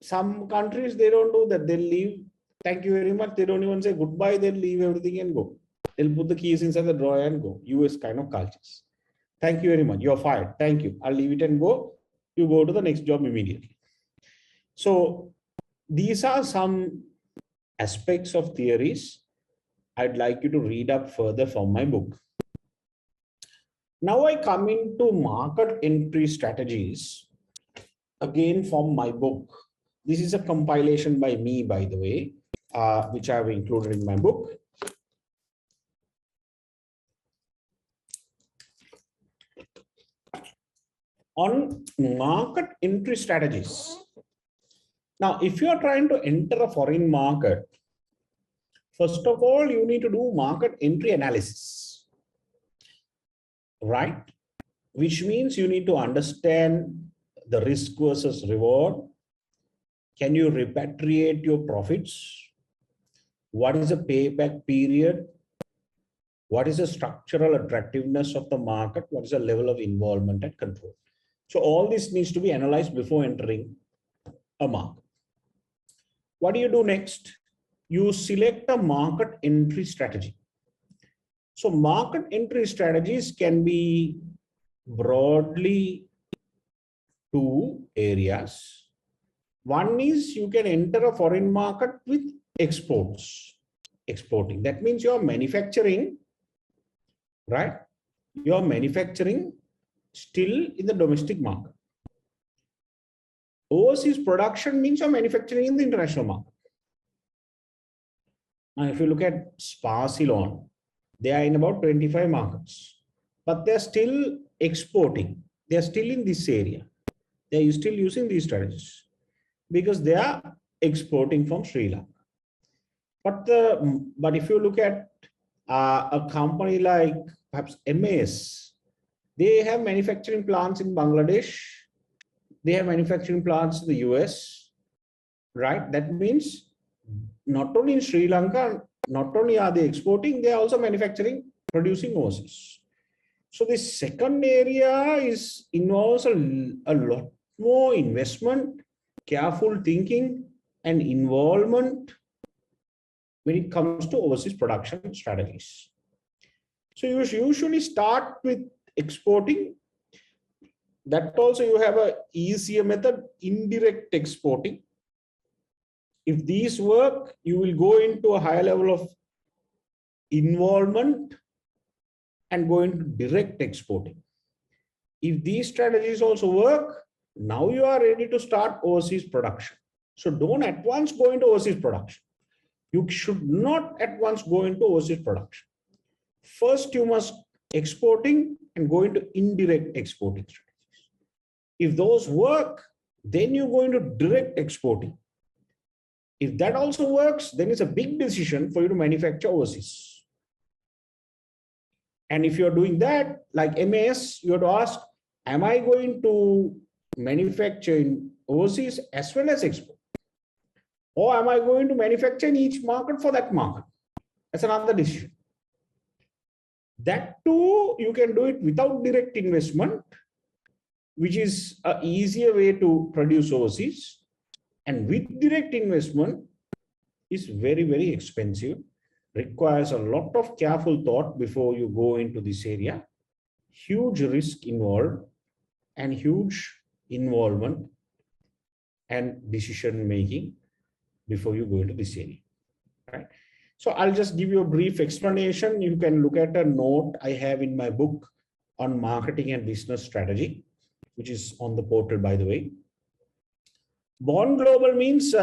some countries, they don't do that. They'll leave. Thank you very much. They don't even say goodbye. They'll leave everything and go. They'll put the keys inside the drawer and go. US kind of cultures. Thank you very much. You're fired. Thank you. I'll leave it and go. You go to the next job immediately. So these are some aspects of theories I'd like you to read up further from my book. Now I come into market entry strategies, again from my book. This is a compilation by me, by the way, which I have included in my book. On market entry strategies. Now, if you are trying to enter a foreign market, first of all, you need to do market entry analysis, right? Which means you need to understand the risk versus reward. Can you repatriate your profits? What is the payback period? What is the structural attractiveness of the market? What is the level of involvement and control? So all this needs to be analyzed before entering a market. What do you do next? You select a market entry strategy. So market entry strategies can be broadly two areas. One is you can enter a foreign market with exporting. That means you're manufacturing, right? You're manufacturing still in the domestic market. Overseas production means you're manufacturing in the international market. Now, if you look at Spa Ceylon, they are in about 25 markets, but they're still exporting. They're still in this area. They're still using these strategies because they are exporting from Sri Lanka. But if you look at a company like perhaps MAS, they have manufacturing plants in Bangladesh, they have manufacturing plants in the US, right? That means not only in Sri Lanka, not only are they exporting, they are also manufacturing, producing overseas. So the second area involves a lot more investment, careful thinking, and involvement when it comes to overseas production strategies. So you usually start with exporting. That also you have an easier method, indirect exporting. If these work, you will go into a higher level of involvement and go into direct exporting. If these strategies also work, now you are ready to start overseas production. So don't at once go into overseas production. You should not at once go into overseas production. First, you must exporting and go into indirect exporting strategies. If those work, then you go into direct exporting. If that also works, then it's a big decision for you to manufacture overseas. And if you're doing that, like MAS, you have to ask, am I going to manufacture in overseas as well as export? Or am I going to manufacture in each market for that market? That's another decision. That too, you can do it without direct investment, which is an easier way to produce overseas. And with direct investment is very, very expensive, requires a lot of careful thought before you go into this area, huge risk involved and huge involvement and decision making before you go into this area, right? So I'll just give you a brief explanation. You can look at a note I have in my book on marketing and business strategy, which is on the portal, by the way. Born global means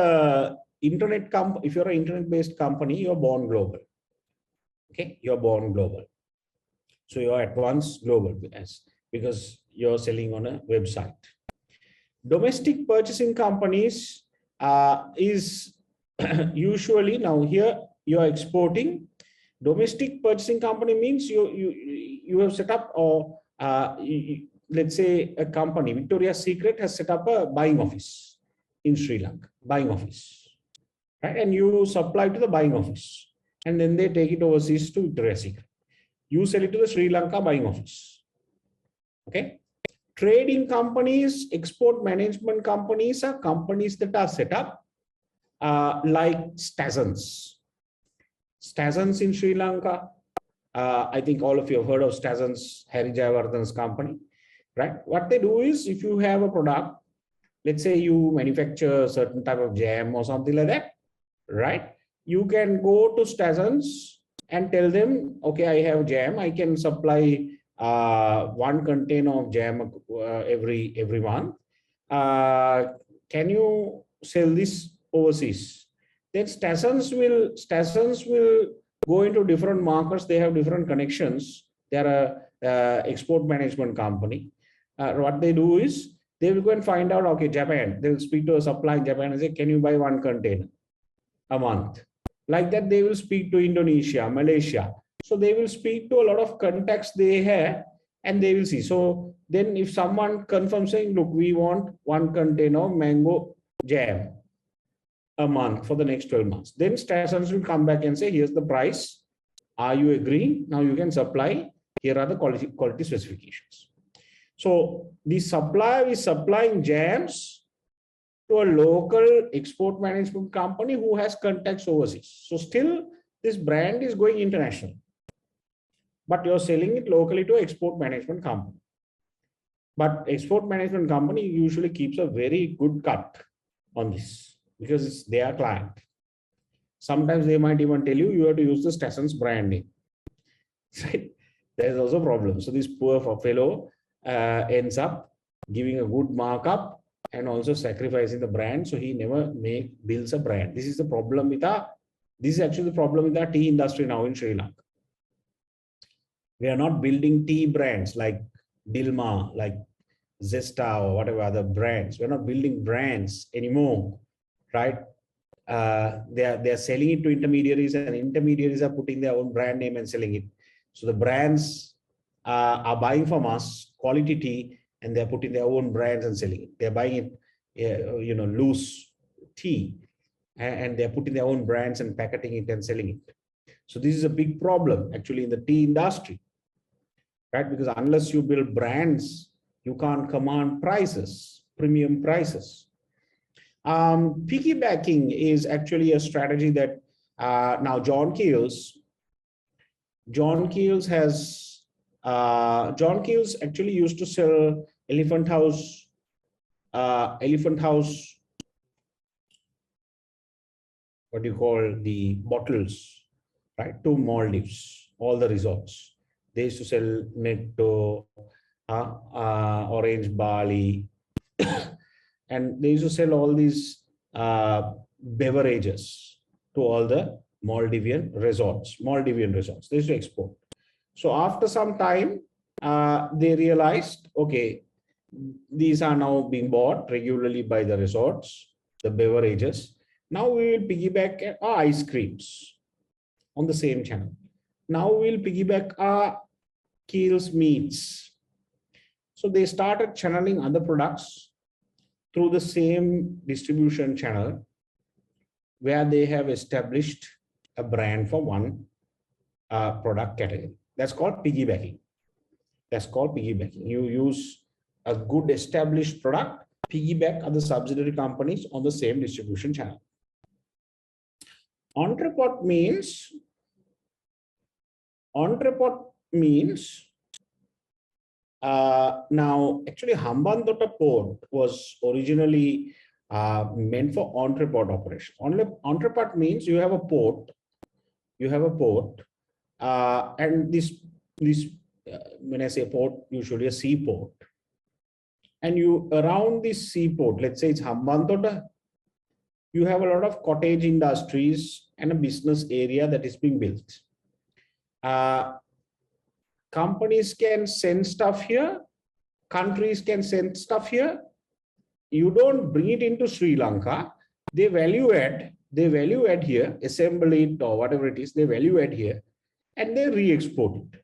internet if you're an internet-based company, you're born global. Okay, you're born global. So you're at once global because you're selling on a website. Domestic purchasing companies is usually, now here you're exporting. Domestic purchasing company means you have set up, or let's say a company, Victoria's Secret has set up a buying office in Sri Lanka, buying office, right? And you supply to the buying office, and then they take it overseas to Victoria's Secret. You sell it to the Sri Lanka buying office. Okay. Trading companies, export management companies are companies that are set up like Stazons. Stazons in Sri Lanka. I think all of you have heard of Stazons, Harry Jayawardhan's company, right? What they do is, if you have a product, let's say you manufacture a certain type of jam or something like that, right? You can go to Stazons and tell them, okay, I have jam. I can supply 1 container of jam every month. Can you sell this overseas? Then Stazons will go into different markets. They have different connections. They are a export management company. What they do is, they will go and find out, okay, Japan, they will speak to a supplier in Japan and say, can you buy 1 container a month? Like that, they will speak to Indonesia, Malaysia. So they will speak to a lot of contacts they have, and they will see. So then if someone confirms saying, look, we want 1 container of mango jam a month for the next 12 months, then Stazons will come back and say, here's the price. Are you agreeing? Now you can supply. Here are the quality specifications. So the supplier is supplying jams to a local export management company who has contacts overseas. So still this brand is going international, but you're selling it locally to an export management company. But export management company usually keeps a very good cut on this because it's their client. Sometimes they might even tell you, you have to use the Stazons brand name. Right? There's also a problem. So this poor fellow ends up giving a good markup and also sacrificing the brand. So he never builds a brand. This is the problem with this is actually the problem with our tea industry now in Sri Lanka. We are not building tea brands like Dilma, like Zesta or whatever other brands. We're not building brands anymore, right? They're selling it to intermediaries, and intermediaries are putting their own brand name and selling it. So the brands are buying from us quality tea, and they're putting their own brands and selling it. They're buying it, loose tea, and they're putting their own brands and packaging it and selling it. So this is a big problem actually in the tea industry, right? Because unless you build brands, you can't command prices, premium prices. Piggybacking is actually a strategy that now John Keels actually used to sell Elephant House, what do you call the bottles, right? To Maldives, all the resorts. They used to sell Netto, orange barley, and they used to sell all these beverages to all the Maldivian resorts. They used to export. So after some time, they realized, okay, these are now being bought regularly by the resorts, the beverages. Now we will piggyback our ice creams on the same channel. Now we'll piggyback our Keel's meats. So they started channeling other products through the same distribution channel where they have established a brand for one product category. That's called piggybacking. You use a good established product, piggyback other subsidiary companies on the same distribution channel. Entrepot means now actually Hambantota port was originally meant for entrepot operation. Entrepot means you have a port, and this when I say port, usually a seaport, and you around this seaport, let's say it's Hambantota, you have a lot of cottage industries and a business area that is being built. Companies can send stuff here, countries can send stuff here. You don't bring it into Sri Lanka. They value add here, assemble it or whatever it is, they value add here, and they re-export it.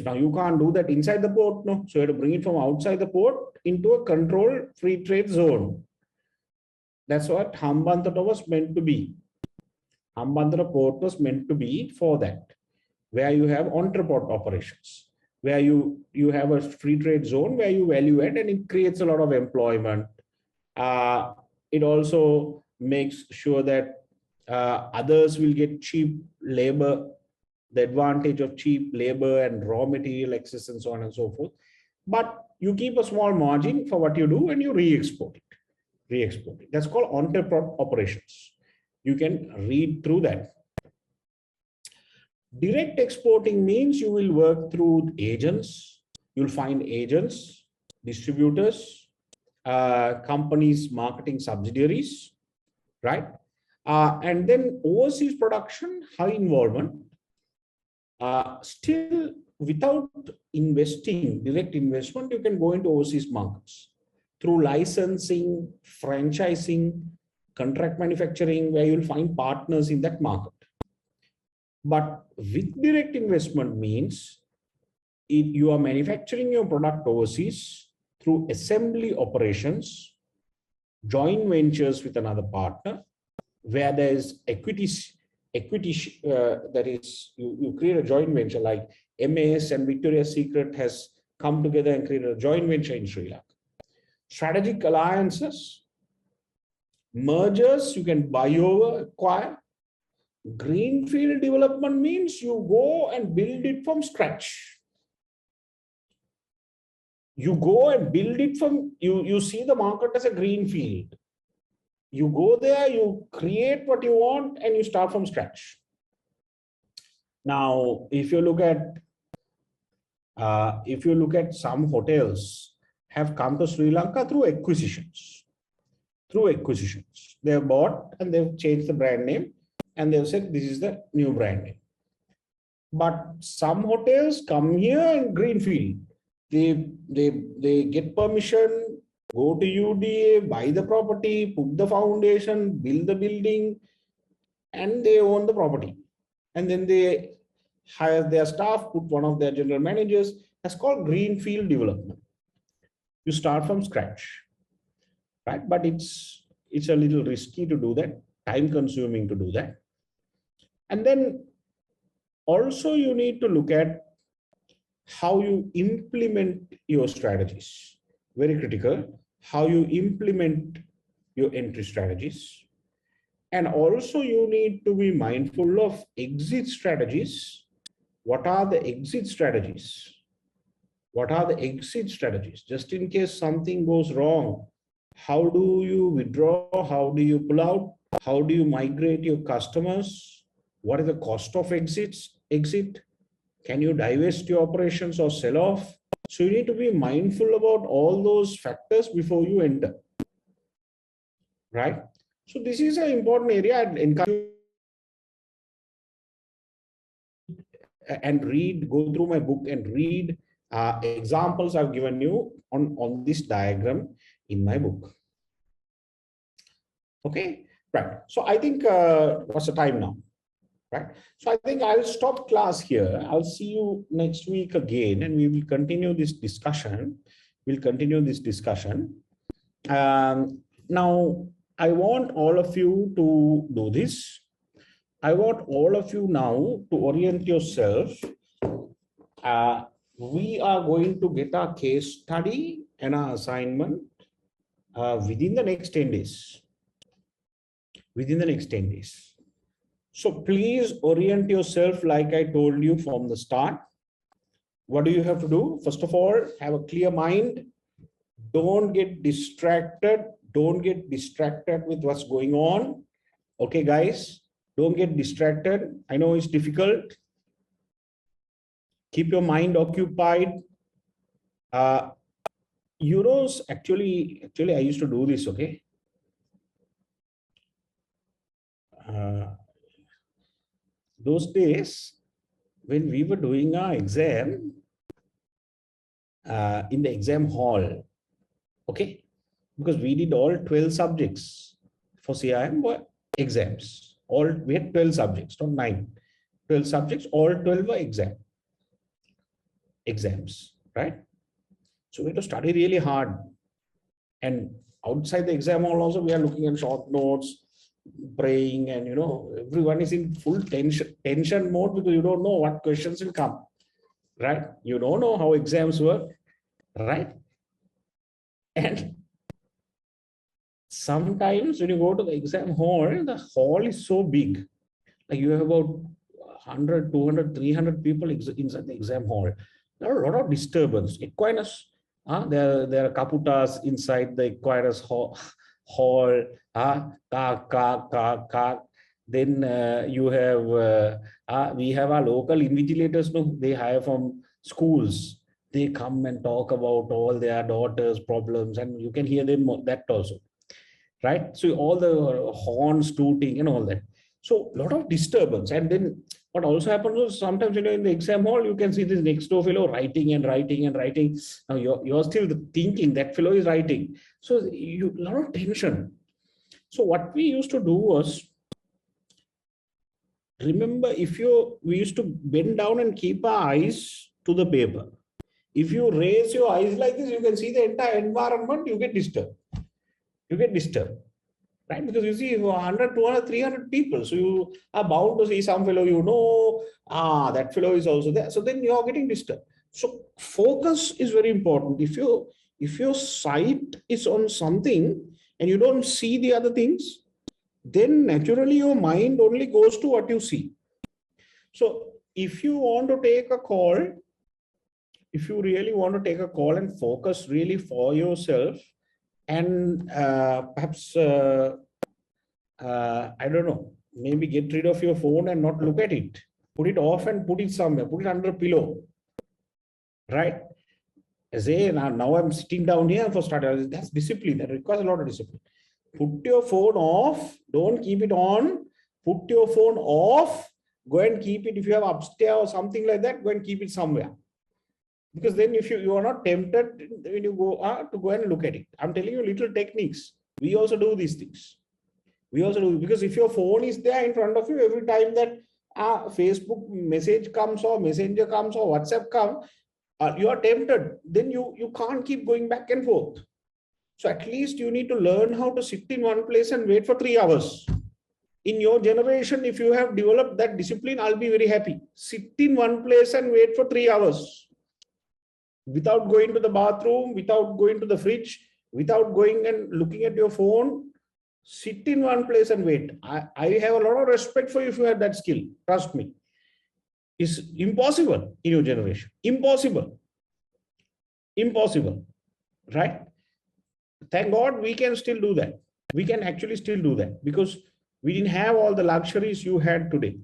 Now you can't do that inside the port, no. So you have to bring it from outside the port into a controlled free trade zone. That's what Hambantota was meant to be. Hambantota port was meant to be for that, where you have entrepot operations, where you have a free trade zone where you value add, and it creates a lot of employment. It also makes sure that others will get cheap labor, the advantage of cheap labor and raw material access and so on and so forth. But you keep a small margin for what you do and you re-export it. That's called entrepot operations. You can read through that. Direct exporting means you will work through agents. You'll find agents, distributors, companies, marketing subsidiaries, right? And then overseas production, high involvement. Still, without investing, direct investment, you can go into overseas markets through licensing, franchising, contract manufacturing, where you'll find partners in that market. But with direct investment means you are manufacturing your product overseas through assembly operations, joint ventures with another partner, where there is equity, that is, you create a joint venture like MAS and Victoria's Secret has come together and created a joint venture in Sri Lanka. Strategic alliances, mergers, you can buy over, acquire. Greenfield development means you go and build it from scratch. You go and build it from, you see the market as a greenfield. You go there, you create what you want, and you start from scratch. Now, if you look at some hotels have come to Sri Lanka through acquisitions. They have bought and they've changed the brand name and they've said this is the new brand name. But some hotels come here in greenfield. They get permission, go to UDA, buy the property, put the foundation, build the building, and they own the property. And then they hire their staff, put one of their general managers, That's called greenfield development. You start from scratch, right? But it's a little risky to do that, time consuming to do that. And then also you need to look at how you implement your strategies. Very critical, how you implement your entry strategies. And also you need to be mindful of exit strategies. What are the exit strategies? What are the exit strategies? Just in case something goes wrong, how do you withdraw? How do you pull out? How do you migrate your customers? What is the cost of exit? Can you divest your operations or sell off? So you need to be mindful about all those factors before you enter, right? So this is an important area. I'd encourage you and read, go through my book and read examples I've given you on this diagram in my book. Okay, right. So I think, what's the time now? Right. So I think I'll stop class here. I'll see you next week again, and we will continue this discussion. We'll continue this discussion. Now, I want all of you to do this. I want all of you now to orient yourself. We are going to get our case study and our assignment within the next 10 days. Within the next 10 days. So please orient yourself like I told you from the start. What do you have to do? First of all, have a clear mind. Don't get distracted. Don't get distracted with what's going on. Okay, guys, don't get distracted. I know it's difficult. Keep your mind occupied. Euros, actually, I used to do this, okay? Those days, when we were doing our exam in the exam hall, okay, because we did all 12 subjects for CIM were exams. We had 12 subjects, not 9. 12 subjects, all 12 were exams, right? So we had to study really hard. And outside the exam hall also, we are looking at short notes, praying, and everyone is in full tension mode because you don't know what questions will come, right? You don't know how exams work, right? And sometimes when you go to the exam hall, the hall is so big, like you have about 100, 200, 300 people inside the exam hall. There are a lot of disturbance. Equinus, there are kaputas inside the Equinus hall. Then you have we have our local invigilators. No, they hire from schools. They come and talk about all their daughters' problems, and you can hear them that also, right? So all the horns tooting and all that. So a lot of disturbance. And then what also happens is sometimes in the exam hall you can see this next door fellow writing and writing and writing. Now you're still thinking that fellow is writing. So a lot of tension. So what we used to do was, remember, we used to bend down and keep our eyes to the paper. If you raise your eyes like this, you can see the entire environment, you get disturbed. Right? Because you see 100, 200, 300 people. So you are bound to see some fellow, that fellow is also there. So then you are getting disturbed. So focus is very important. If your sight is on something and you don't see the other things, then naturally your mind only goes to what you see. So if you want to take a call, if you really want to take a call and focus really for yourself, and perhaps, I don't know, maybe get rid of your phone and not look at it. Put it off and put it somewhere, put it under a pillow, right? Say, now I'm sitting down here for starters. That's discipline. That requires a lot of discipline. Put your phone off. Don't keep it on. Put your phone off. Go and keep it. If you have upstairs or something like that, go and keep it somewhere. Because then if you are not tempted when you go to go and look at it. I'm telling you little techniques. We also do these things. Because if your phone is there in front of you, every time that Facebook message comes or Messenger comes or WhatsApp comes, you are tempted, then you can't keep going back and forth. So at least you need to learn how to sit in one place and wait for 3 hours. In your generation, if you have developed that discipline, I'll be very happy. Sit in one place and wait for 3 hours without going to the bathroom, without going to the fridge, without going and looking at your phone. Sit in one place and wait. I have a lot of respect for you if you have that skill. Trust me. It's impossible in your generation. Impossible. Impossible. Right? Thank God we can still do that. We can actually still do that because we didn't have all the luxuries you had today.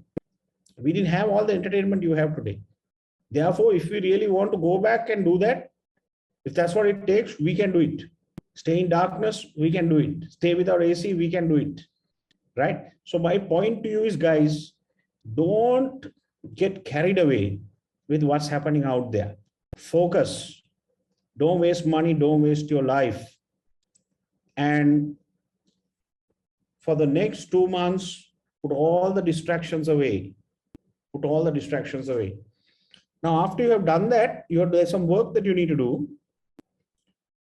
We didn't have all the entertainment you have today. Therefore, if we really want to go back and do that, if that's what it takes, we can do it. Stay in darkness, we can do it. Stay without AC, we can do it. Right? So my point to you is, guys, don't get carried away with what's happening out there. Focus. Don't waste money. Don't waste your life. And for the next 2 months, put all the distractions away. Put all the distractions away. Now, after you have done that, there's some work that you need to do.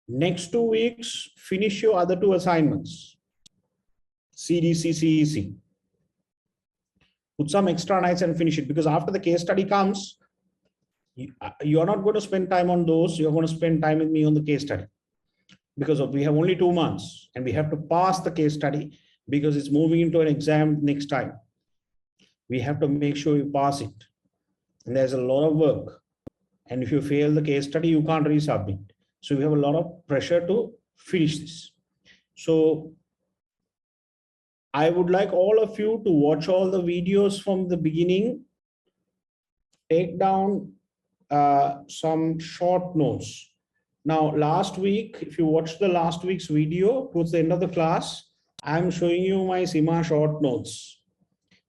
Next 2 weeks, finish your other 2 assignments. CDC, CEC. Put some extra nights and finish it, because after the case study comes, you're not going to spend time on those. You're going to spend time with me on the case study, because we have only 2 months and we have to pass the case study because it's moving into an exam next time. We have to make sure you pass it. And there's a lot of work. And if you fail the case study, you can't resubmit. So we have a lot of pressure to finish this. So I would like all of you to watch all the videos from the beginning. Take down some short notes. Now, last week, if you watched the last week's video towards the end of the class, I'm showing you my CIMA short notes.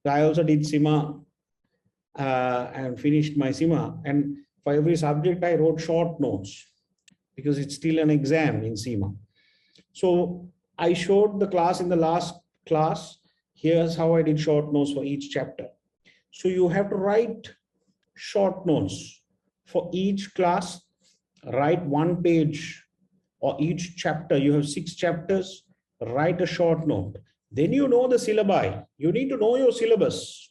I also did CIMA and finished my CIMA. And for every subject, I wrote short notes because it's still an exam in CIMA. So I showed the class in the last class. Here's how I did short notes for each chapter. So you have to write short notes for each class. Write 1 page or each chapter. You have 6 chapters. Write a short note. Then you know the syllabi. You need to know your syllabus.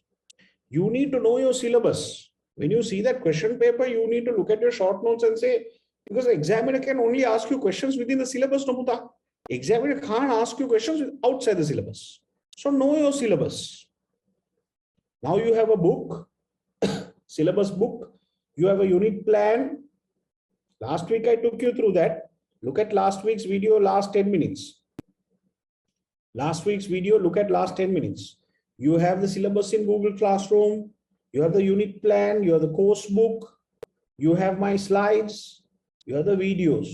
You need to know your syllabus. When you see that question paper, you need to look at your short notes and say, because the examiner can only ask you questions within the syllabus, no puta. Examiner can't ask you questions outside the syllabus. So know your syllabus. Now you have a book, syllabus book. You have a unit plan. Last week I took you through that. Look at last week's video, last 10 minutes. Last week's video, look at last 10 minutes. You have the syllabus in Google Classroom. You have the unit plan. You have the course book. You have my slides. You have the videos.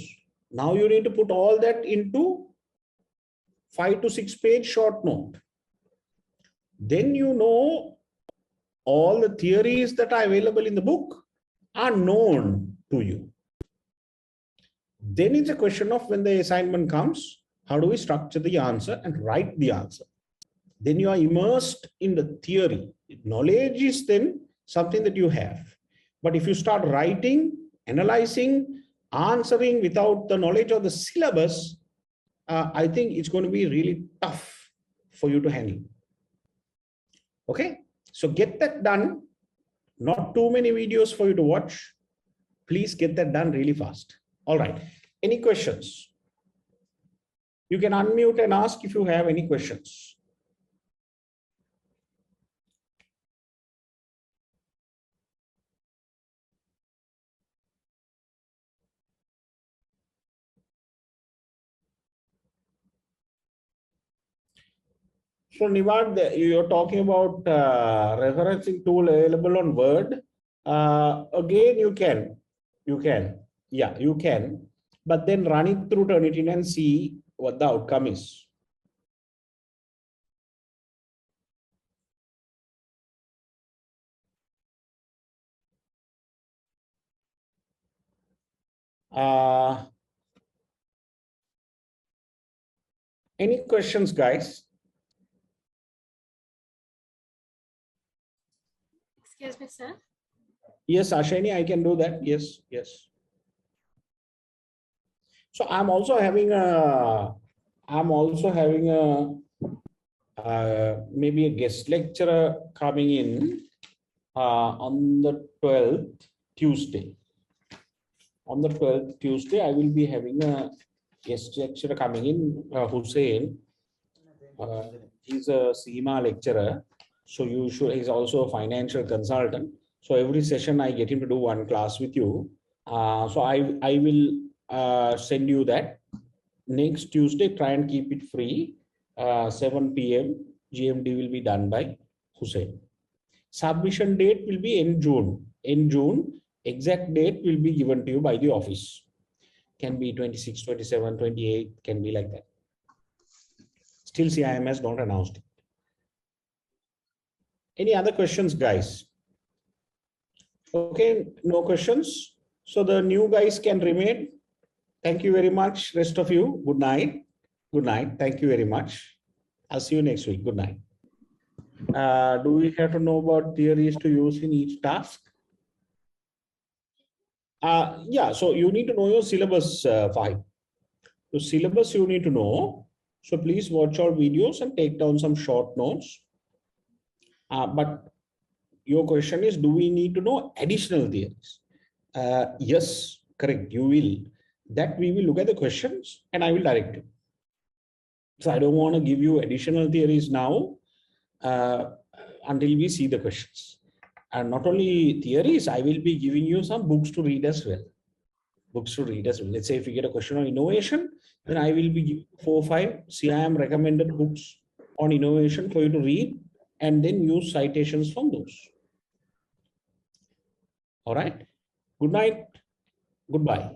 Now you need to put all that into 5 to 6 page short note. Then you know all the theories that are available in the book are known to you. Then it's a question of, when the assignment comes, how do we structure the answer and write the answer? Then you are immersed in the theory. Knowledge is then something that you have. But if you start writing, analyzing, answering without the knowledge of the syllabus, I think it's going to be really tough for you to handle. Okay, so get that done. Not too many videos for you to watch. Please get that done really fast. All right. Any questions? You can unmute and ask if you have any questions. So Nivad, you're talking about referencing tool available on Word. Again, you can. Yeah, you can. But then run it through Turnitin and see what the outcome is. Any questions, guys? Excuse me, sir. Yes, Ashani, I can do that. Yes, yes. So I'm also having a, maybe a guest lecturer coming in on the 12th Tuesday. On the 12th Tuesday, I will be having a guest lecturer coming in, Hussein. He's a CIMA lecturer. So he's also a financial consultant. So every session I get him to do one class with you. So I will send you that. Next Tuesday, try and keep it free. 7 p.m. GMD will be done by Hussein. Submission date will be in June. In June, exact date will be given to you by the office. Can be 26, 27, 28, can be like that. Still CIM has not announced it. Any other questions, guys? Okay, no questions. So the new guys can remain. Thank you very much, rest of you. Good night. Good night. Thank you very much. I'll see you next week. Good night. Do we have to know about theories to use in each task? Yeah, so you need to know your syllabus, 5. The syllabus you need to know. So please watch our videos and take down some short notes. But your question is, do we need to know additional theories? Yes, correct. You will. That we will look at the questions and I will direct you. So I don't want to give you additional theories now until we see the questions. And not only theories, I will be giving you some books to read as well. Books to read as well. Let's say if you get a question on innovation, then I will be giving 4 or 5 CIM recommended books on innovation for you to read and then use citations from those. All right. Good night. Goodbye.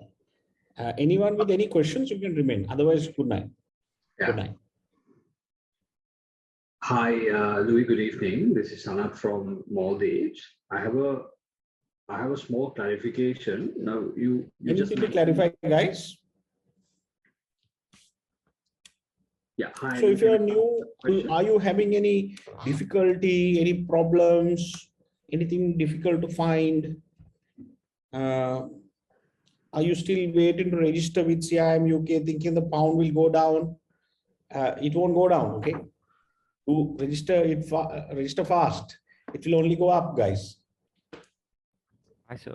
Anyone with any questions, you can remain. Otherwise, good night. Yeah. Good night. Hi, Louis. Good evening. This is Sanat from Maldives. I have a small clarification. Now, you anything to clarify, guys? Yeah. Hi. So if you are new, are you having any difficulty, any problems, anything difficult to find? Are you still waiting to register with CIM UK thinking the pound will go down? It won't go down, okay? To register fast. It will only go up, guys. Hi, sir.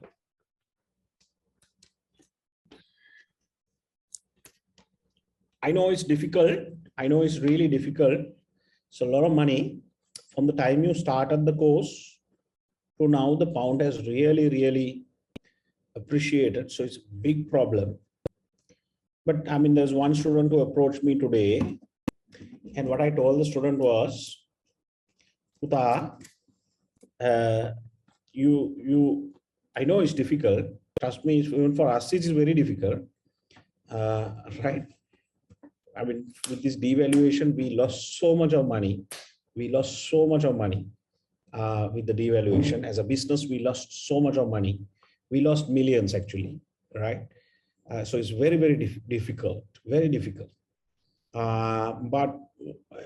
I know it's difficult. I know it's really difficult. It's a lot of money. From the time you started the course to now, the pound has really appreciated. So it's a big problem. But I mean, there's one student who approached me today. And what I told the student was, Uta, I know it's difficult. Trust me, even for us, it is very difficult. Right? I mean, with this devaluation, we lost so much of money. We lost so much of money with the devaluation. As a business, we lost so much of money. We lost millions, actually, right? So it's very difficult, very difficult. But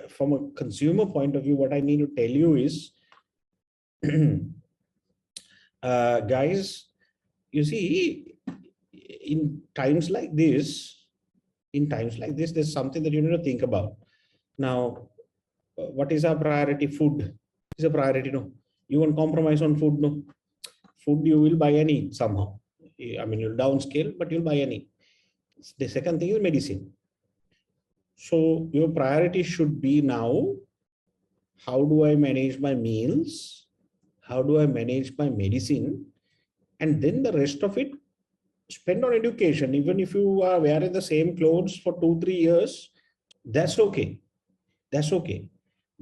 from a consumer point of view, what I need to tell you is, guys, you see, in times like this, there's something that you need to think about. Now, what is our priority? Food is a priority, no? You won't compromise on food, no? Food you will buy and eat somehow. I mean, you'll downscale, but you'll buy and eat. The second thing is medicine. So your priority should be now, how do I manage my meals? How do I manage my medicine? And then the rest of it, spend on education. Even if you are wearing the same clothes for 2-3 years, that's okay. That's okay.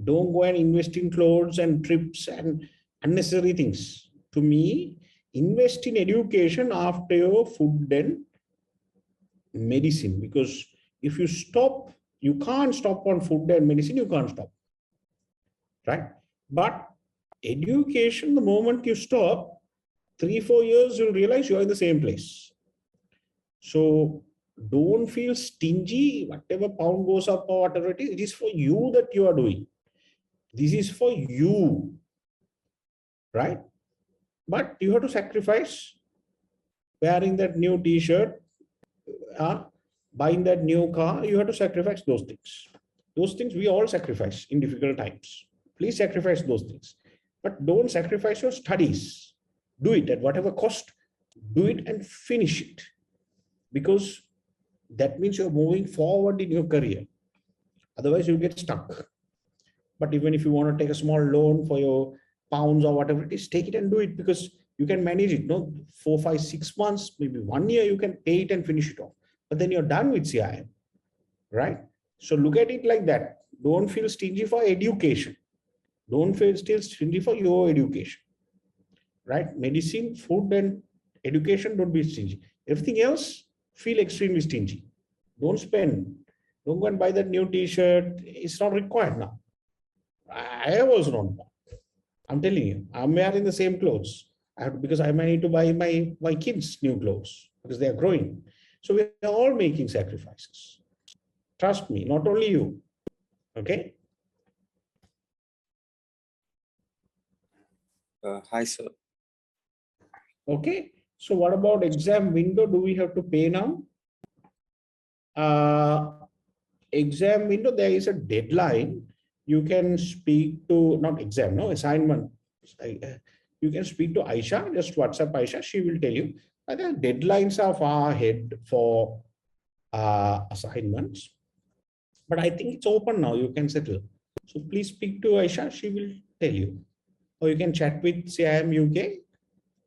Don't go and invest in clothes and trips and unnecessary things. To me, invest in education after your food and medicine, because if you stop, you can't stop on food and medicine, you can't stop, right? But education, the moment you stop, 3-4 years, you'll realize you're in the same place. So don't feel stingy. Whatever pound goes up or whatever it is for you that you are doing. This is for you, right? but you have to sacrifice wearing that new t-shirt, buying that new car. You have to sacrifice those things. Those things we all sacrifice in difficult times. Please sacrifice those things, but don't sacrifice your studies. Do it at whatever cost. Do it and finish it, because that means you're moving forward in your career. Otherwise, you get stuck. But even if you want to take a small loan for your pounds or whatever it is, take it and do it, because you can manage it. No, 4, 5, 6 months, maybe 1 year, you can pay it and finish it off. But then you're done with CIM, right? So look at it like that. Don't feel stingy for education. Don't feel still stingy for your education, right? Medicine, food, and education, don't be stingy. Everything else, feel extremely stingy. Don't spend. Don't go and buy that new t-shirt. It's not required now. I was not. I'm telling you, I'm wearing the same clothes. Because I might need to buy my kids new clothes because they are growing. So we are all making sacrifices. Trust me, not only you. Okay. Hi, sir. Okay. So what about exam window? Do we have to pay now? Exam window, there is a deadline. You can speak to, not exam, no, assignment. You can speak to Aisha, just WhatsApp Aisha, she will tell you. I think deadlines are far ahead for assignments. But I think it's open now, you can settle. So please speak to Aisha, she will tell you. Or you can chat with CIM UK.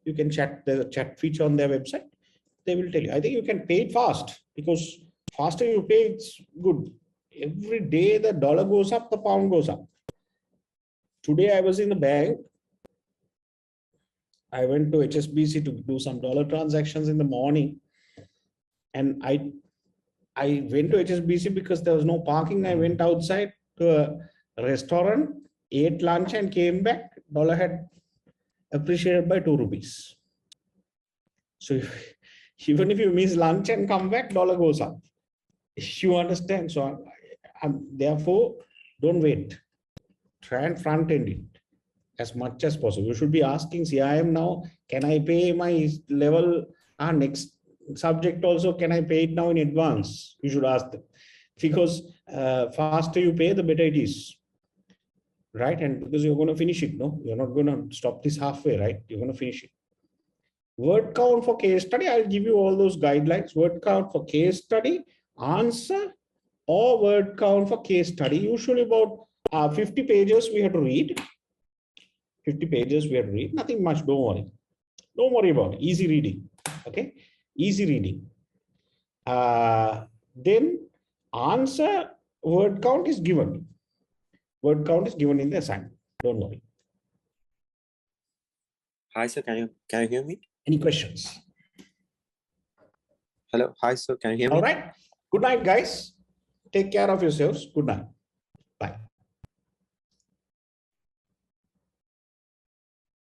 You can chat the chat feature on their website. They will tell you. I think you can pay it fast, because faster you pay, it's good. Every day the dollar goes up, the pound goes up. Today I was in the bank. I went to HSBC to do some dollar transactions in the morning. And I went to HSBC because there was no parking. I went outside to a restaurant, ate lunch and came back. Dollar had appreciated by 2 rupees. So even if you miss lunch and come back, dollar goes up. You understand? So therefore, don't wait. Try and front end it as much as possible. You should be asking CIM now, can I pay my level next subject also, can I pay it now in advance? You should ask them, because faster you pay, the better it is. Right? And because you're going to finish it, no? You're not going to stop this halfway, right? You're going to finish it. Word count for case study, I'll give you all those guidelines. Word count for case study, answer, or word count for case study. Usually about 50 pages we have to read. 50 pages we have to read. Nothing much, don't worry. Don't worry about it. Easy reading. Okay? Easy reading. Then answer, word count is given. Word count is given in the assignment. Don't worry. Hi, sir. Can you hear me? Any questions? Hello. Hi, sir. Can you hear me? All right. Good night, guys. Take care of yourselves. Good night. Bye.